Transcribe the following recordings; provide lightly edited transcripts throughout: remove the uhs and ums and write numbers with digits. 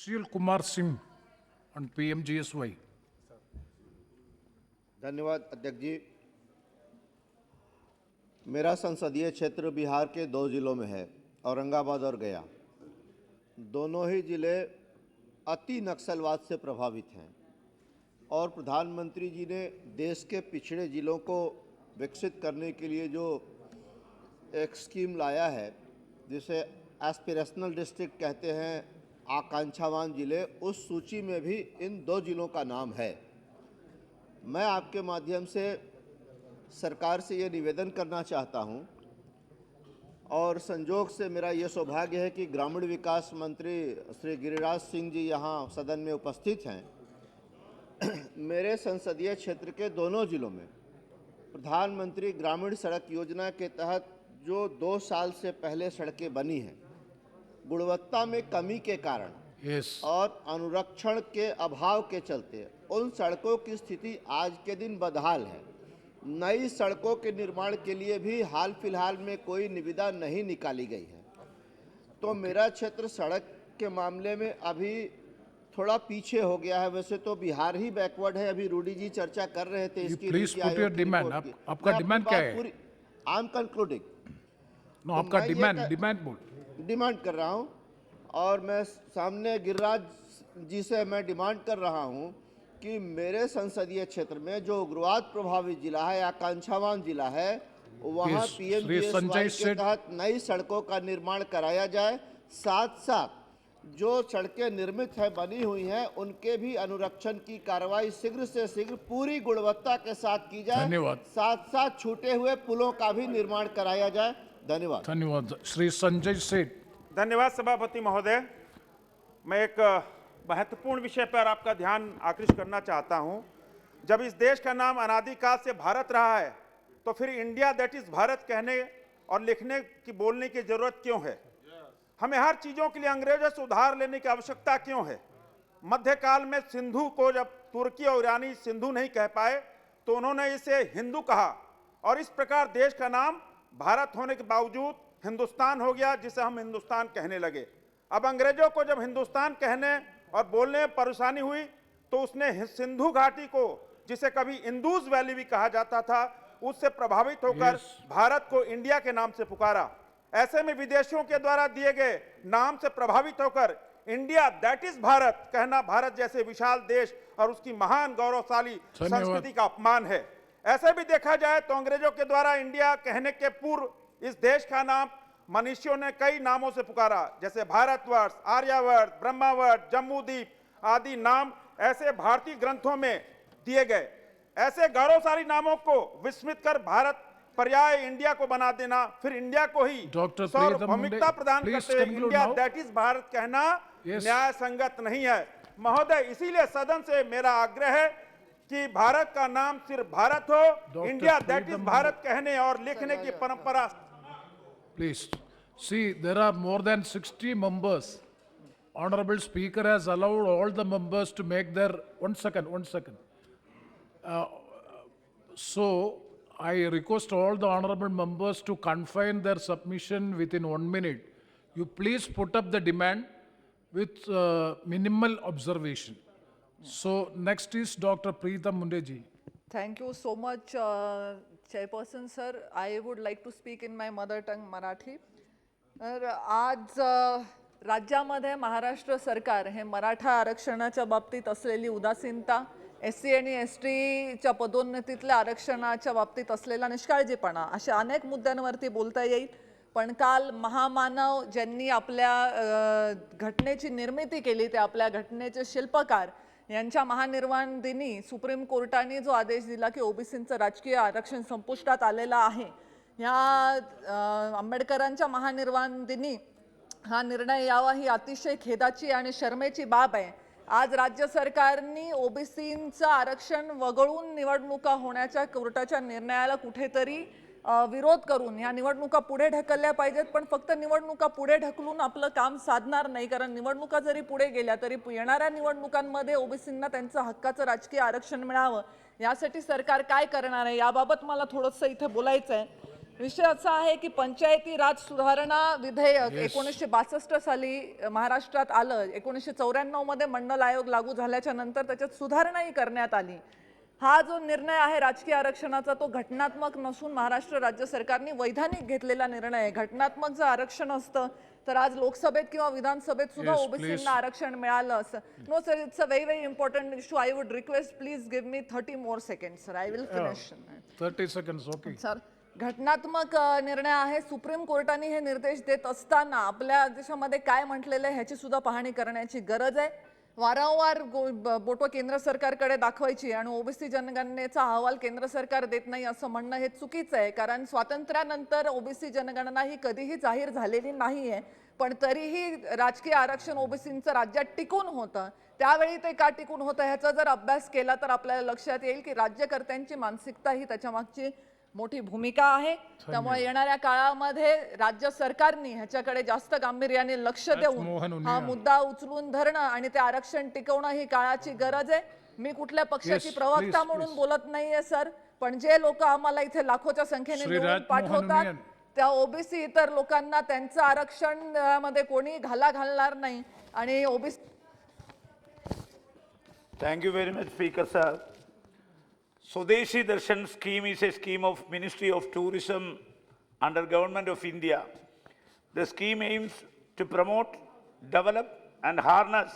Sushil Kumar Singh on PMGSY. धन्यवाद अध्यक्ष जी। मेरा संसदीय क्षेत्र बिहार के 2 जिलों में है, औरंगाबाद और गया। दोनों ही जिले अति नक्सलवाद से प्रभावित हैं और प्रधानमंत्री जी ने देश के पिछड़े जिलों को विकसित करने के लिए जो एक स्कीम लाया है, जिसे एस्पिरेशनल डिस्ट्रिक्ट कहते हैं, आकांक्षावान जिले, उस सूची में भी इन 2 जिलों का नाम है। मैं आपके माध्यम से सरकार से ये निवेदन करना चाहता हूँ और संजोग से मेरा ये सौभाग्य है कि ग्रामीण विकास मंत्री श्री गिरिराज सिंह जी यहाँ सदन में उपस्थित हैं। मेरे संसदीय क्षेत्र के दोनों जिलों में प्रधानमंत्री ग्रामीण सड़क योजना के तहत जो 2 साल से पहले सड़कें बनी हैं, गुणवत्ता में कमी के कारण और अनुरक्षण के अभाव के चलते उन सड़कों की स्थिति आज के दिन बदहाल है। नई सड़कों के निर्माण के लिए भी हाल फिलहाल में कोई निविदा नहीं निकाली गई है। तो मेरा क्षेत्र सड़क के मामले में अभी थोड़ा पीछे हो गया है। वैसे तो बिहार ही बैकवर्ड है। अभी रूडी जी चर्चा कर रहे थे इसकी। Please put your demand. आपका डिमांड क्या है? I am concluding. नो, आपका डिमांड बोल। डिमांड कर रहा हूं और मैं सामने गिरिराज जी से मैं डिमांड कर रहा हूं कि मेरे संसदीय क्षेत्र में जो उग्रवाद प्रभावित जिला है, आकांक्षावान जिला है, वहां पीएमजीएसवाई के तहत नई सड़कों का निर्माण कराया जाए। साथ साथ जो सड़कें निर्मित है, बनी हुई हैं, उनके भी अनुरक्षण की कार्रवाई शीघ्र से शीघ्र पूरी गुणवत्ता के साथ की जाए। धन्यवाद। साथ साथ छूटे हुए पुलों का भी निर्माण कराया जाए। धन्यवाद। धन्यवाद। श्री संजय सेठ। धन्यवाद सभापति महोदय। मैं एक महत्वपूर्ण विषय पर आपका ध्यान आकृष्ट करना चाहता हूं। जब इस देश का नाम अनादिकाल से भारत रहा है, तो फिर इंडिया दैट इज भारत कहने और लिखने की बोलने की जरूरत क्यों है? हमें हर चीजों के लिए अंग्रेजों से उधार लेने की आवश्यकता क्यों है? मध्यकाल में सिंधु को जब तुर्की और ईरानी सिंधु नहीं कह पाए तो उन्होंने इसे हिंदू कहा और इस प्रकार देश का नाम भारत होने के बावजूद हिंदुस्तान हो गया, जिसे हम हिंदुस्तान कहने लगे। अब अंग्रेजों को जब हिंदुस्तान कहने और बोलने में परेशानी हुई तो उसने सिंधु घाटी को, जिसे कभी इंदुज वैली भी कहा जाता था, उससे प्रभावित होकर भारत को इंडिया के नाम से पुकारा। ऐसे में विदेशियों के द्वारा दिए गए नाम से प्रभावित होकर इंडिया दैट इज भारत कहना भारत जैसे विशाल देश और उसकी महान गौरवशाली संस्कृति का अपमान है। ऐसे भी देखा जाए तो अंग्रेजों के द्वारा इंडिया कहने के पूर्व इस देश का नाम मनुष्यों ने कई नामों से पुकारा, जैसे भारतवर्ष, आर्यावर्त, ब्रह्मावर्त, जम्बूद्वीप आदि नाम ऐसे भारतीय ग्रंथों में दिए गए। ऐसे गौरवशाली नामों को विस्मृत कर भारत पर्याय इंडिया को बना देना, फिर इंडिया को ही सार्वभौमिकता प्रदान करते हुए इंडिया दैट इज भारत कहना न्याय संगत नहीं है। महोदय, इसीलिए सदन से मेरा आग्रह है कि भारत का नाम सिर्फ भारत हो, इंडिया दैट इज भारत कहने और लिखने की परंपरा। Please see, there are more than 60 members. Honorable Speaker has allowed all the members to make their one second. So I request all the honorable members to confine their submission within 1 minute. You please put up the demand with minimal observation. So next is Dr. Preetham Mundeji. Thank you so much, Chairperson sir. I would like to speak in my mother tongue, Marathi. आज राज्यामध्ये महाराष्ट्र सरकार हे मराठा आरक्षणाच्या बाबतीत असलेली उदासीनता, SC आणि ST च्या पदोन्नतीतल्या आरक्षणाच्या बाबतीत असलेला निष्काळजीपणा, अशा अनेक मुद्द्यांवरती बोलता येईल। पण काल महामानव ज्यांनी आपल्या घटनेची निर्मिती केली, ते आपल्या घटनेचे शिल्पकार यांच्या महानिर्वाण दिनी सुप्रीम कोर्टाने जो आदेश दिला की ओबीसींचं राजकीय आरक्षण संपुष्टात आलेलं आहे, या आंबेडकरांच्या महानिर्वाण दिनी हा निर्णय यावा ही अतिशय खेदाची आणि शर्मेची बाब आहे। आज राज्य सरकारने ओबीसींचं आरक्षण वगळून निवडणुका होण्याच्या कोर्टाच्या निर्णयाला कुठेतरी विरोध करून या निवडणुका पुढे ढकलल्या पाहिजेत। पण फक्त निवडणुका पुढे ढकलून आपलं काम साधणार नाही, कारण निवडणुका जरी पुढे गेल्या तरी येणाऱ्या निवडणुकांमध्ये ओबीसींना त्यांचं हक्काचं राजकीय आरक्षण मिळावं यासाठी सरकार काय करणार आहे याबाबत मला थोडंसं इथे बोलायचं आहे। विषय असा आहे की पंचायती राज सुधारणा विधेयक 1962 साली महाराष्ट्रात आलं. 1994 मध्ये मंडल आयोग लागू झाल्याच्या नंतर त्याच्यात सुधारणाही करण्यात आली. हा जो निर्णय आहे राजकीय आरक्षणाचा तो घटनात्मक नसून महाराष्ट्र राज्य सरकारने वैधानिक घेतलेला निर्णय आहे. घटनात्मक जर आरक्षण असतं तर आज लोकसभेत किंवा विधानसभेत सुद्धा Yes, ओबीसींना please. आरक्षण मिळालं असं. No sir, it's a very important issue. I would request please give me 30 more seconds sir. I will finish. 30 seconds, okay. Sir, घटनात्मक निर्णय आहे. सुप्रीम कोर्टाने हे निर्देश देत असताना आपल्या देशामध्ये काय म्हटलेलं आहे ह्याची सुद्धा पाहणी करण्याची गरज आहे. वारंवार बोटं केंद्र सरकारकडे दाखवायची आणि ओबीसी जनगणनेचा अहवाल केंद्र सरकार देत नाही असं म्हणणं हे चुकीचं आहे. कारण स्वातंत्र्यानंतर ओबीसी जनगणना ही कधीही जाहीर झालेली नाहीये, पण तरीही राजकीय आरक्षण ओबीसींचं राज्यात टिकून होतं. त्यावेळी ते का टिकून होतं ह्याचा जर अभ्यास केला तर आपल्याला लक्षात येईल की राज्यकर्त्यांची मानसिकता ही त्याच्या मागची मोठी भूमिका आहे. त्यामुळे येणाऱ्या काळामध्ये राज्य सरकारने ह्याच्याकडे जास्त गांभीर्याने लक्ष मोहन देऊन उनिया. हा मुद्दा उचलून धरणं आणि ते आरक्षण टिकवणं ही काळाची गरज आहे. मी कुठल्या पक्षाची Yes, प्रवक्ता please, म्हणून please. बोलत नाहीये सर, पण जे लोक आम्हाला इथे लाखोच्या संख्येने श्री निवडून राजमोहन पाठवतात उनियन. त्या ओबीसी इतर लोकांना त्यांचं आरक्षण मध्ये कोणी घालणार नाही. आणि OBC Thank you very much, Speaker sir. Swadeshi Darshan scheme is a scheme of Ministry of Tourism under Government of India. The scheme aims to promote, develop and harness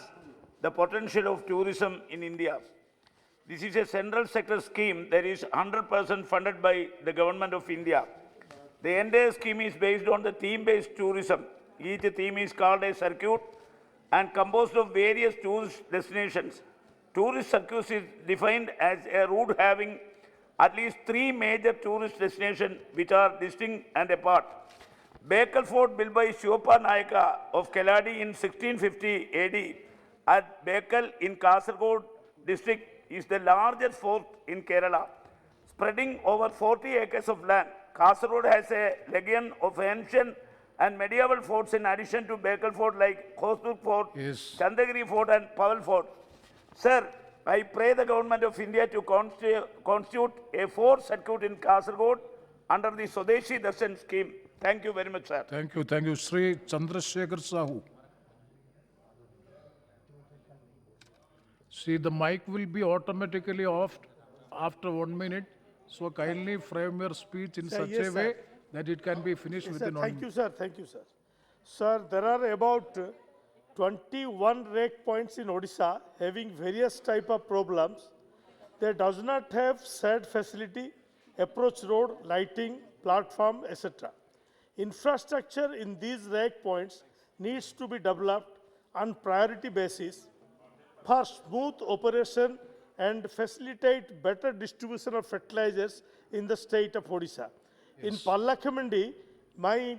the potential of tourism in India. This is a central sector scheme that is 100% funded by the Government of India. The entire scheme is based on the theme-based tourism. Each theme is called a circuit and composed of various tourist destinations. Tourist circuit is defined as a route having at least 3 major tourist destinations which are distinct and apart. Bekal Fort, built by Shivappa Nayaka of Keladi in 1650 AD at Bekal in Kasaragod district, is the largest fort in Kerala, spreading over 40 acres of land. Kasaragod has a legion of ancient and medieval forts in addition to Bekal Fort like Hosur Fort, Yes. Chandagiri Fort and Paval Fort. Sir, I pray the Government of India to constitute a fourth circuit in Kasaragod under the Swadeshi Darshan scheme. Thank you very much, sir. Thank you, thank you. Sri Chandrasekhar Sahu. See, the mic will be automatically off after 1 minute, so kindly frame your speech in such yes, a sir. way that it can be finished Yes, sir. within 1 Thank minute. you, sir. Thank you, sir. Sir, there are about 21 rake points in Odisha having various type of problems. They does not have shared facility, approach road, lighting, platform, etc. Infrastructure in these rake points needs to be developed on priority basis for smooth operation and facilitate better distribution of fertilizers in the state of Odisha. In Pallakhamandi, my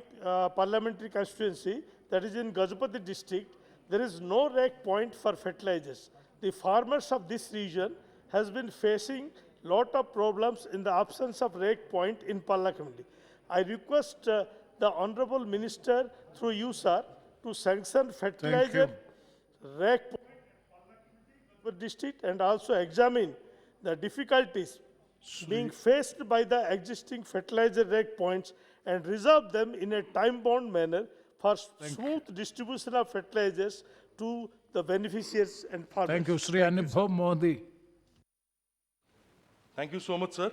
parliamentary constituency, that is in Gajapati district, there is no rake point for fertilizers. The farmers of this region has been facing lot of problems in the absence of rake point in Pallakhamandi. I request the Honorable Minister through you, sir, to sanction fertilizer rake point district and also examine the difficulties being faced by the existing fertilizer rake points and resolve them in a time-bound manner for smooth distribution of fertilizers to the beneficiaries and farmers. Thank you, Sri Anubhav Modi. Thank you so much, sir.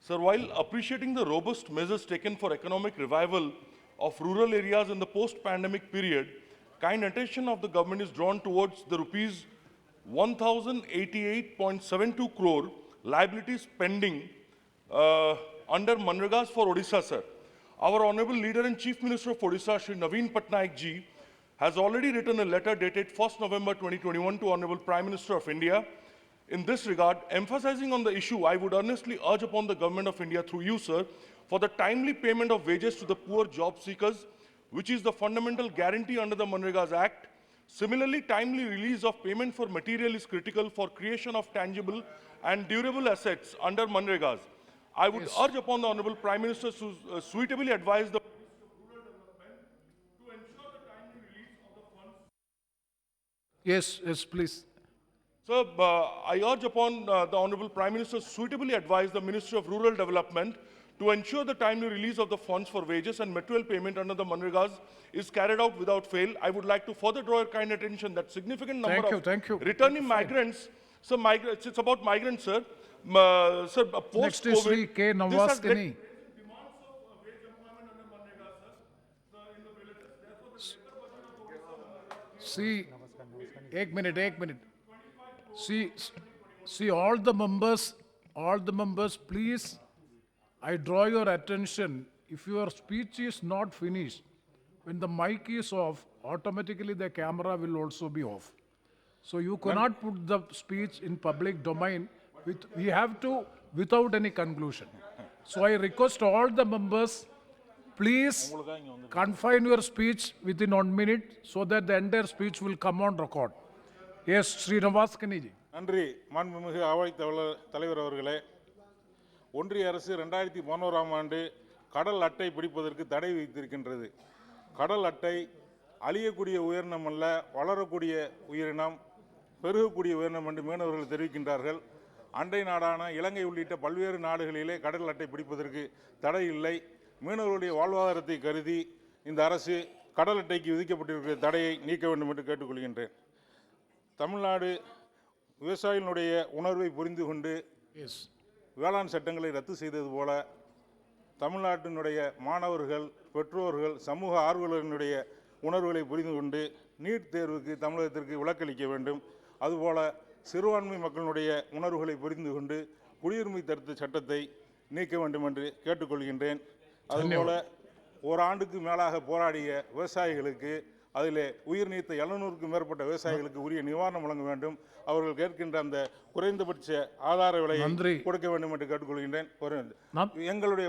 Sir, while appreciating the robust measures taken for economic revival of rural areas in the post-pandemic period, kind attention of the government is drawn towards the rupees 1,088.72 crore liabilities pending under Manregas for Odisha, sir. Our Honorable Leader and Chief Minister of Odisha, Shri Naveen Patnaik ji, has already written a letter dated 1st November 2021 to Honorable Prime Minister of India. In this regard, emphasizing on the issue, I would earnestly urge upon the Government of India through you, sir, for the timely payment of wages to the poor job seekers, which is the fundamental guarantee under the Manregas Act. Similarly, timely release of payment for material is critical for creation of tangible and durable assets under Manregas. I would urge upon the Honorable Prime Minister to suitably advise the Yes, yes, please. Sir, I urge upon the Honorable Prime Minister to suitably advise the Ministry of Rural Development to ensure the timely release of the funds for wages and material payment under the Manregas is carried out without fail. I would like to further draw your kind attention that significant number Thank you. returning migrants, it's about migrants, sir. Sir, Next post-COVID, is Sri K. Navaskani. See, एक minute. See, all the members, please, I draw your attention. If your speech is not finished, when the mic is off, automatically the camera will also be off. So you cannot put the speech in public domain. We have to, without any conclusion. So I request all the members, please confine your speech within 1 minute so that the entire speech will come on record. Yes, Sri Navaskani ji. நன்றி மாண்புமிகு அவை தலைவர் அவர்களே. ஒன்றிய அரசு 2011ஆம் ஆண்டு கடல் அட்டை பிடிப்பதற்கு தடை விதித்திருக்கின்றது. கடல் அட்டை அழியக்கூடிய உயிரினம் அல்ல, வளரக்கூடிய உயிரினம், பெருகக்கூடிய உயிரினம் என்று மீனவர்கள் தெரிவிக்கின்றார்கள். அண்டை நாடான இலங்கை உள்ளிட்ட பல்வேறு நாடுகளிலே கடல் அட்டை பிடிப்பதற்கு தடை இல்லை. மீனவர்களுடைய வாழ்வாதாரத்தை கருதி இந்த அரசு கடல் அட்டைக்கு விதிக்கப்பட்டிருக்கிற தடையை நீக்க வேண்டும் என்று கேட்டுக்கொள்கின்றேன். தமிழ்நாடு விவசாயிகளுடைய உணர்வை புரிந்து கொண்டு வேளாண் சட்டங்களை ரத்து செய்தது போல தமிழ்நாட்டினுடைய மாணவர்கள், பெற்றோர்கள், சமூக ஆர்வலர்களுடைய உணர்வுகளை புரிந்து கொண்டு நீட் தேர்வுக்கு தமிழகத்திற்கு விலக்களிக்க வேண்டும். அதுபோல சிறுபான்மை மக்களுடைய உணர்வுகளை புரிந்து கொண்டு குடியுரிமை திருத்த சட்டத்தை நீக்க வேண்டும் என்று கேட்டுக்கொள்கின்றேன். அதுபோல ஓராண்டுக்கு மேலாக போராடிய விவசாயிகளுக்கு அதில் உயிர் நீத்த 700க்கும் மேற்பட்ட விவசாயிகளுக்கு உரிய நிவாரணம் வழங்க வேண்டும். அவர்கள் கேட்கின்ற அந்த குறைந்தபட்ச ஆதார விலையை கொடுக்க வேண்டும் என்று கேட்டுக்கொள்கின்றேன். எங்களுடைய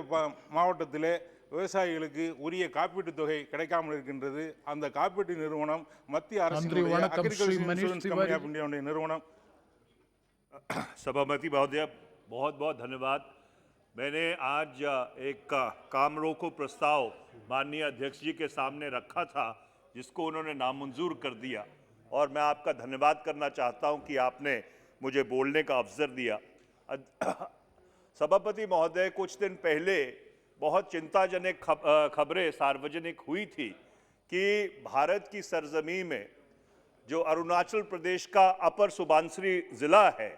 மாவட்டத்திலே விவசாயிகளுக்கு உரிய காப்பீட்டு தொகை கிடைக்காமல் இருக்கின்றது. அந்த காப்பீட்டு நிறுவனம் மத்திய அரசினுடைய அக்ரிகல்ச்சர் இன்சூரன்ஸ் கம்பெனி ஆஃப் இந்தியாவுடைய நிறுவனம். सभापति महोदय, बहुत बहुत धन्यवाद। मैंने आज एक काम रोको प्रस्ताव माननीय अध्यक्ष जी के सामने रखा था, जिसको उन्होंने नामंजूर कर दिया, और मैं आपका धन्यवाद करना चाहता हूं कि आपने मुझे बोलने का अवसर दिया। सभापति महोदय, कुछ दिन पहले बहुत चिंताजनक खबरें सार्वजनिक हुई थी कि भारत की सरजमी में जो अरुणाचल प्रदेश का अपर सुबनसिरी जिला है,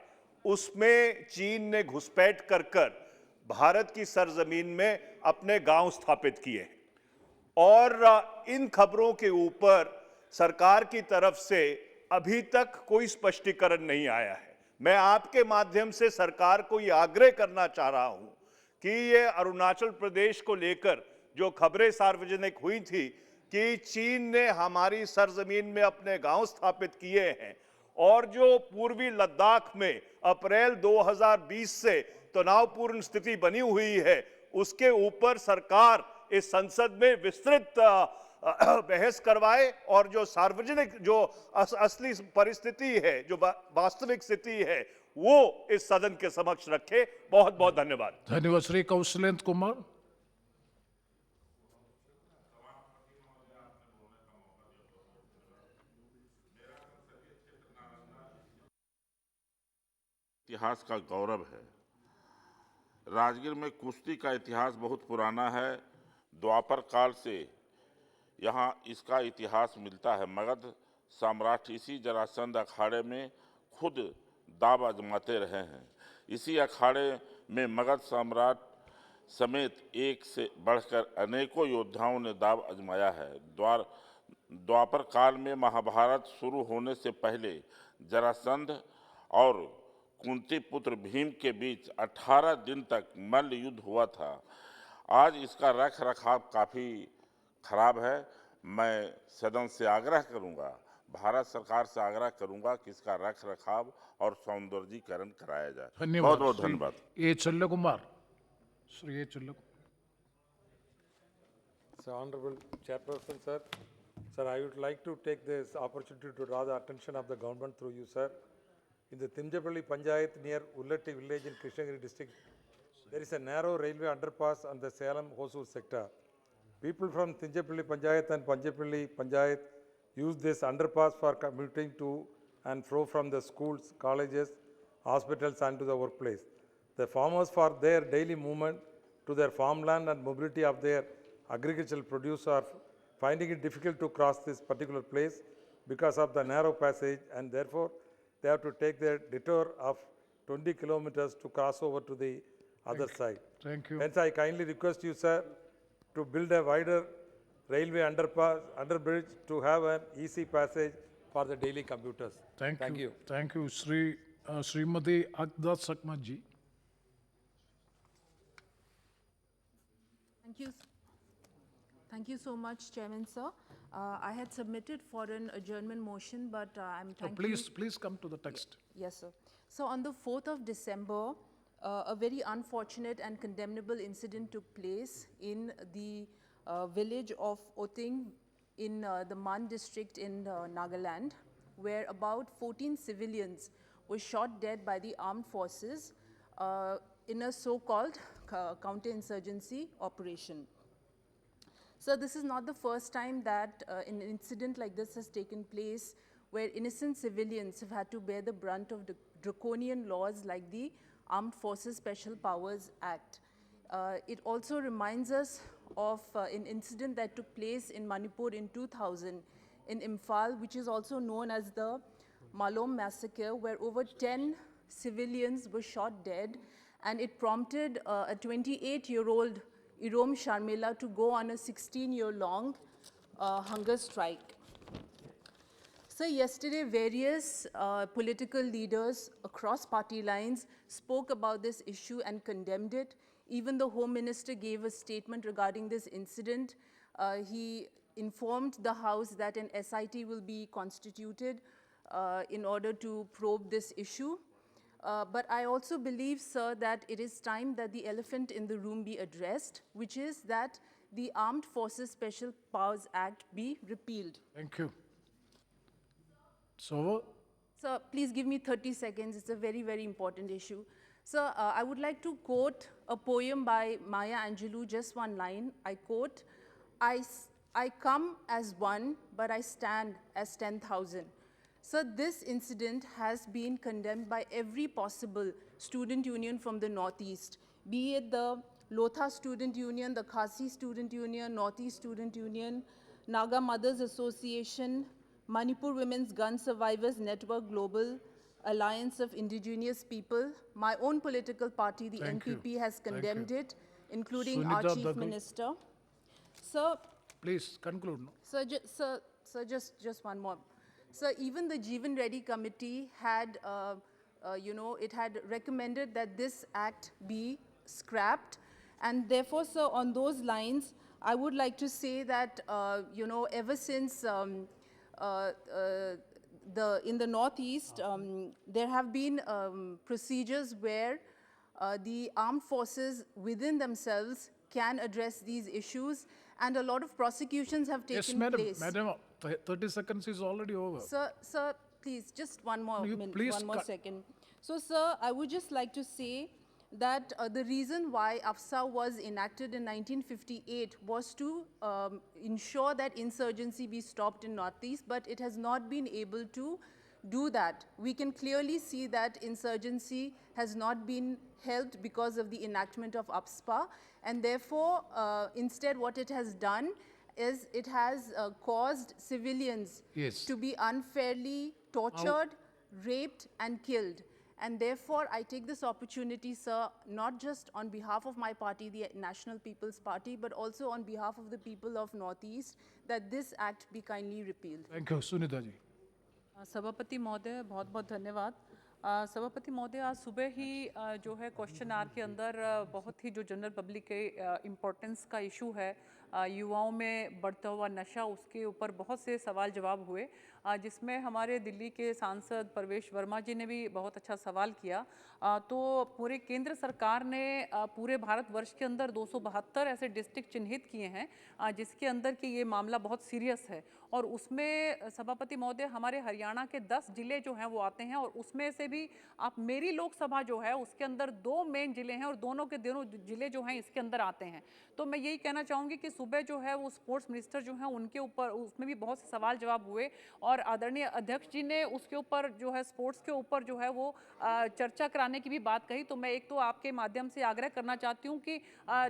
उसमें चीन ने घुसपैठ कर भारत की सरजमीन में अपने गांव स्थापित किए और इन खबरों के ऊपर सरकार की तरफ से अभी तक कोई स्पष्टीकरण नहीं आया है। मैं आपके माध्यम से सरकार को यह आग्रह करना चाह रहा हूं कि ये अरुणाचल प्रदेश को लेकर जो खबरें सार्वजनिक हुई थी कि चीन ने हमारी सरजमीन में अपने गांव स्थापित किए हैं और जो पूर्वी लद्दाख में अप्रैल 2020 से तनावपूर्ण स्थिति बनी हुई है, उसके ऊपर सरकार इस संसद में विस्तृत बहस करवाए और जो सार्वजनिक जो असली परिस्थिति है, जो वास्तविक स्थिति है, वो इस सदन के समक्ष रखे। बहुत बहुत धन्यवाद। धन्यवाद। श्री कौशलेंद्र कुमार। इतिहास का गौरव है। राजगीर में कुश्ती का इतिहास बहुत पुराना है। द्वापर काल से यहाँ इसका इतिहास मिलता है। मगध सम्राट इसी जरासंध अखाड़े में खुद दाव आजमाते रहे हैं। इसी अखाड़े में मगध सम्राट समेत एक से बढ़कर अनेकों योद्धाओं ने दाव आजमाया है। द्वापर काल में महाभारत शुरू होने से पहले जरासंध और कुंती पुत्र भीम के बीच 18 दिन तक मल्ल युद्ध हुआ था। आज इसका रख रखाव काफ़ी खराब है। मैं सदन से आग्रह करूंगा, भारत सरकार से आग्रह करूंगा कि इसका रख रखाव और सौंदर्यीकरण कराया जाए। बहुत बहुत धन्यवाद। ए चल्ल कुमार। श्री ए चल्ल। So, Honorable Chairperson, sir, I would like to take this opportunity to draw the attention of the government through you, sir. In the Tinjapalli Panchayat near Ullatti village in Krishnagiri district, there is a narrow railway underpass on the Salem-Hosur sector. People from Tinjapalli Panchayat and Panjapalli Panchayat use this underpass for commuting to and fro from the schools, colleges, hospitals and to the workplace. The farmers, for their daily movement to their farmland and mobility of their agricultural produce are finding it difficult to cross this particular place because of the narrow passage, and therefore they have to take their detour of 20 kilometers to cross over to the other side. Thank you. Hence, I kindly request you, sir, to build a wider railway underbridge to have an easy passage for the daily commuters. Thank you. Thank you, Srimati Akda Sakmat ji. Thank you. Thank you so much, Chairman, sir. I had submitted for an adjournment motion, but I'm No, thanking... please come to the text. Yes, sir. So on the 4th of December, a very unfortunate and condemnable incident took place in the village of Oting in the Man district in Nagaland, where about 14 civilians were shot dead by the armed forces in a so-called counter-insurgency operation. So this is not the first time that an incident like this has taken place, where innocent civilians have had to bear the brunt of the draconian laws like the Armed Forces Special Powers Act. It also reminds us of an incident that took place in Manipur in 2000 in Imphal, which is also known as the Malom massacre, where over 10 civilians were shot dead, and it prompted a 28-year-old Irom Sharmila to go on a 16-year-long hunger strike. So yesterday, various political leaders across party lines spoke about this issue and condemned it. Even the Home Minister gave a statement regarding this incident. He informed the House that an SIT will be constituted in order to probe this issue. But I also believe, sir, that it is time that the elephant in the room be addressed, which is that the Armed Forces Special Powers Act be repealed. Thank you. So, Sir, please give me 30 seconds. It's a very, very important issue. Sir, I would like to quote a poem by Maya Angelou, just one line. I quote, I come as one, but I stand as 10,000. So this incident has been condemned by every possible student union from the Northeast, be it the Lotha Student Union, the Khasi Student Union, Northeast Student Union, Naga Mothers Association, Manipur Women's Gun Survivors Network Global, Alliance of Indigenous People. My own political party, the Thank you. NPP, has condemned you. it, including our Sunita Chief Dagli. Minister. Sir, please conclude. No? Sir, just one more. So even the Jeevan Reddy Committee had, it had recommended that this act be scrapped. And therefore, sir, on those lines, I would like to say that, ever since in the Northeast, there have been procedures where the armed forces within themselves can address these issues, and a lot of prosecutions have taken Yes, madam. place. Madam, 30 seconds is already over. Sir, please, just one more You minute, please one more cut- second. So, sir, I would just like to say that the reason why AFSA was enacted in 1958 was to ensure that insurgency be stopped in Northeast, but it has not been able to do that. We can clearly see that insurgency has not been helped because of the enactment of AFSPA, and therefore, instead what it has done is it has caused civilians Yes. to be unfairly tortured, raped, and killed. And therefore, I take this opportunity, sir, not just on behalf of my party, the National People's Party, but also on behalf of the people of Northeast, that this act be kindly repealed. Thank you, Sunita ji. सभापति महोदय बहुत बहुत धन्यवाद। सभापति महोदय आज सुबह ही जो है क्वेश्चन आवर के अंदर बहुत ही जो जनरल पब्लिक के इम्पोर्टेंस का इशू है, युवाओं में बढ़ता हुआ नशा, उसके ऊपर बहुत से सवाल जवाब हुए, जिसमें हमारे दिल्ली के सांसद प्रवेश वर्मा जी ने भी बहुत अच्छा सवाल किया। तो पूरे केंद्र सरकार ने पूरे भारतवर्ष के अंदर 272 ऐसे डिस्ट्रिक्ट चिन्हित किए हैं जिसके अंदर कि ये मामला बहुत सीरियस है, और उसमें सभापति महोदय हमारे हरियाणा के 10 जिले जो हैं वो आते हैं, और उसमें से भी आप मेरी लोकसभा जो है उसके अंदर 2 मेन जिले हैं, और दोनों के दोनों जिले जो हैं इसके अंदर आते हैं। तो मैं यही कहना चाहूँगी कि सुबह जो है वो स्पोर्ट्स मिनिस्टर जो हैं उनके ऊपर उसमें भी बहुत से सवाल जवाब हुए, और आदरणीय अध्यक्ष जी ने उसके ऊपर जो है स्पोर्ट्स के ऊपर जो है वो चर्चा कराने की भी बात कही। तो मैं एक तो आपके माध्यम से आग्रह करना चाहती हूँ कि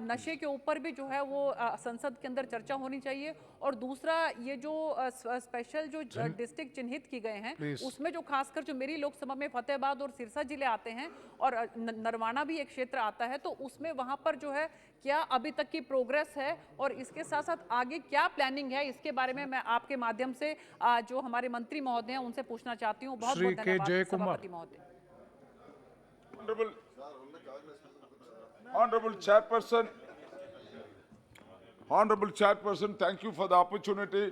नशे के ऊपर भी जो है वो संसद के अंदर चर्चा होनी चाहिए। और दूसरा ये जो स्पेशल जो डिस्ट्रिक्ट चिन्हित की गए हैं उसमें जो खासकर जो मेरी लोकसभा में फतेहाबाद और सिरसा जिले आते हैं और नरवाना भी एक क्षेत्र आता है, तो उसमें वहां पर जो है क्या अभी तक की प्रोग्रेस है और इसके साथ साथ आगे क्या प्लानिंग है, इसके बारे में मैं आपके माध्यम से जो हमारे मंत्री महोदय हैं उनसे पूछना चाहती हूँ। बहुत बहुत धन्यवाद सभापति महोदय। Honorable Chairperson, thank you for the opportunity.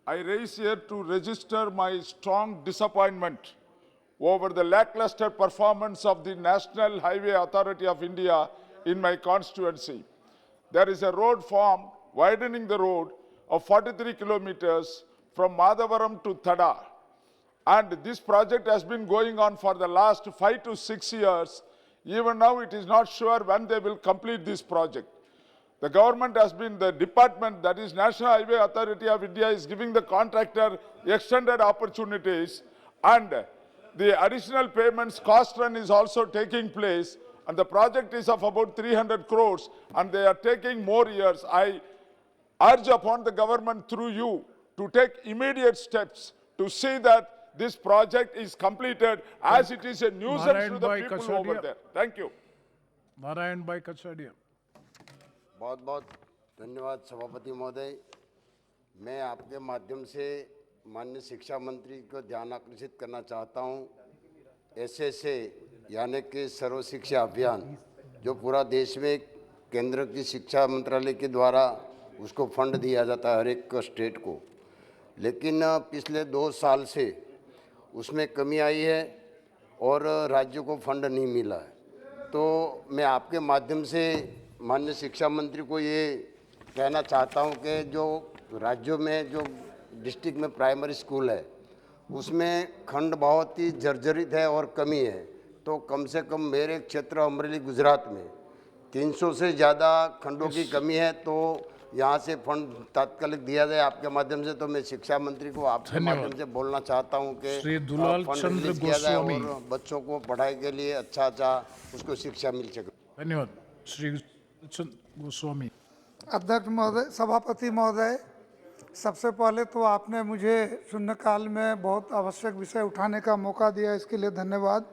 I raise here to register my strong disappointment over the lackluster performance of the National Highway Authority of India in my constituency. There is a road formed widening the road of 43 kilometers from Madhavaram to Thada. And this project has been going on for the last 5 to 6 years. Even now, it is not sure when they will complete this project. The government has been, the department, that is National Highway Authority of India, is giving the contractor extended opportunities, and the additional payments cost run is also taking place, and the project is of about 300 crores, and they are taking more years. I urge upon the government through you to take immediate steps to see that this project is completed, as it is a nuisance to the Narayan Bhai people over Kasadia. there. Thank you. Narayan Bhai Kasadia. बहुत बहुत धन्यवाद सभापति महोदय। मैं आपके माध्यम से माननीय शिक्षा मंत्री को ध्यान आकर्षित करना चाहता हूं। एसएसए यानी कि सर्व शिक्षा अभियान जो पूरा देश में केंद्र की शिक्षा मंत्रालय के द्वारा उसको फंड दिया जाता है हर एक स्टेट को, लेकिन पिछले 2 साल से उसमें कमी आई है और राज्यों को फंड नहीं मिला है। तो मैं आपके माध्यम से माननीय शिक्षा मंत्री को ये कहना चाहता हूँ कि जो राज्यों में जो डिस्ट्रिक्ट में प्राइमरी स्कूल है उसमें खंड बहुत ही जर्जरित है और कमी है। तो कम से कम मेरे क्षेत्र अमरेली गुजरात में 300 से ज़्यादा खंडों की कमी है, तो यहाँ से फंड तात्कालिक दिया जाए आपके माध्यम से। तो मैं शिक्षा मंत्री को आपके माध्यम से बोलना चाहता हूँ कि फंड रिलीज किया जाए और बच्चों को पढ़ाई के लिए अच्छा उसको शिक्षा मिल सके। धन्यवाद। श्री गोस्वामी। अध्यक्ष महोदय, सभापति महोदय, सबसे पहले तो आपने मुझे शून्यकाल में बहुत आवश्यक विषय उठाने का मौका दिया, इसके लिए धन्यवाद।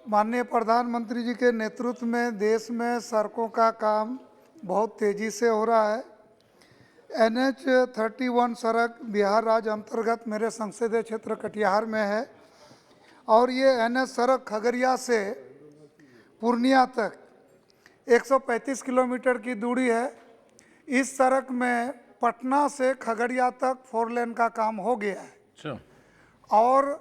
माननीय प्रधानमंत्री जी के नेतृत्व में देश में सड़कों का काम बहुत तेजी से हो रहा है। NH 31 सड़क बिहार राज्य अंतर्गत मेरे संसदीय क्षेत्र कटिहार में है और ये NH सड़क खगड़िया से पूर्णिया तक 135 किलोमीटर की दूरी है। इस सड़क में पटना से खगड़िया तक 4 लेन का काम हो गया है और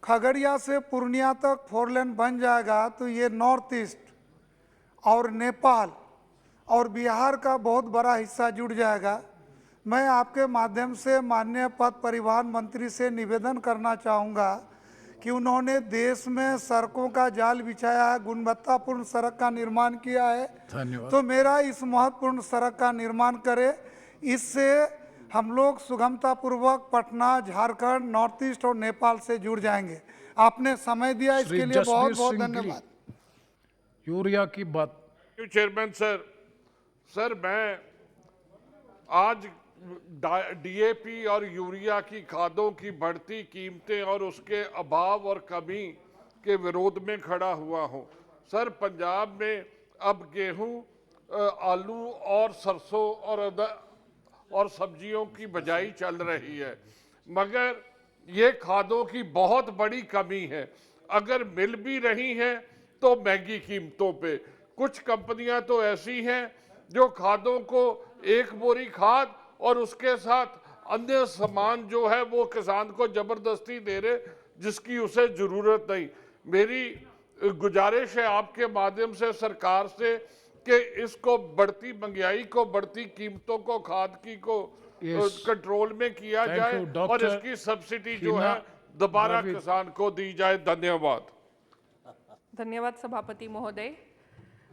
खगड़िया से पूर्णिया तक 4 लेन बन जाएगा तो ये नॉर्थ ईस्ट और नेपाल और बिहार का बहुत बड़ा हिस्सा जुड़ जाएगा। मैं आपके माध्यम से माननीय पथ परिवहन मंत्री से निवेदन करना चाहूँगा कि उन्होंने देश में सड़कों का जाल बिछाया है, गुणवत्तापूर्ण सड़क का निर्माण किया है, तो मेरा इस महत्वपूर्ण सड़क का निर्माण करे। इससे हम लोग सुगमतापूर्वक पटना, झारखंड, नॉर्थ ईस्ट और नेपाल से जुड़ जाएंगे। आपने समय दिया इसके लिए बहुत बहुत धन्यवाद। यूरिया की बात। चेयरमैन सर, मैं आज DAP और यूरिया की खादों की बढ़ती कीमतें और उसके अभाव और कमी के विरोध में खड़ा हुआ हूं। सर, पंजाब में अब गेहूं, आलू और सरसों और सब्जियों की बिजाई चल रही है, मगर ये खादों की बहुत बड़ी कमी है। अगर मिल भी रही हैं तो महंगी कीमतों पे। कुछ कंपनियां तो ऐसी हैं जो खादों को एक बोरी खाद और उसके साथ अन्य सामान जो है वो किसान को जबरदस्ती दे रहे जिसकी उसे जरूरत नहीं। मेरी गुजारिश है आपके माध्यम से सरकार से कि इसको बढ़ती महंगाई को, बढ़ती कीमतों को, खाद की को कंट्रोल में किया जाए और इसकी सब्सिडी जो है दोबारा किसान को दी जाए। धन्यवाद। धन्यवाद सभापति महोदय।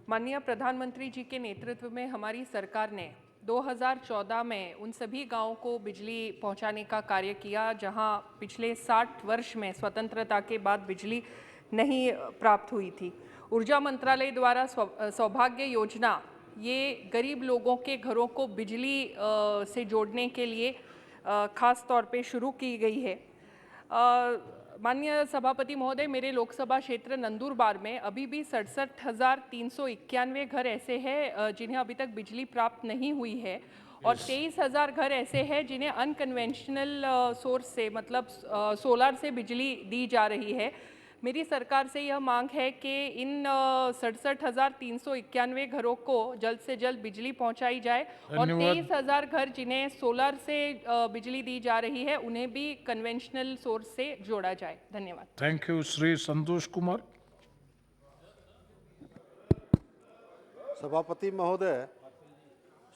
माननीय प्रधानमंत्री जी के नेतृत्व में हमारी सरकार ने 2014 में उन सभी गांवों को बिजली पहुंचाने का कार्य किया जहां पिछले 60 वर्ष में स्वतंत्रता के बाद बिजली नहीं प्राप्त हुई थी। ऊर्जा मंत्रालय द्वारा सौभाग्य योजना ये गरीब लोगों के घरों को बिजली से जोड़ने के लिए खास तौर पे शुरू की गई है। माननीय सभापति महोदय, मेरे लोकसभा क्षेत्र नंदुरबार में अभी भी 67,391 घर ऐसे हैं जिन्हें अभी तक बिजली प्राप्त नहीं हुई है और 23,000 घर ऐसे हैं जिन्हें अनकन्वेंशनल सोर्स से मतलब सोलर से बिजली दी जा रही है। मेरी सरकार से यह मांग है कि इन 67,391 घरों को जल्द से जल्द बिजली पहुंचाई जाए और 23,000 घर जिन्हें सोलर से बिजली दी जा रही है उन्हें भी कन्वेंशनल सोर्स से जोड़ा जाए। धन्यवाद। Thank you. श्री संतोष कुमार। सभापति महोदय,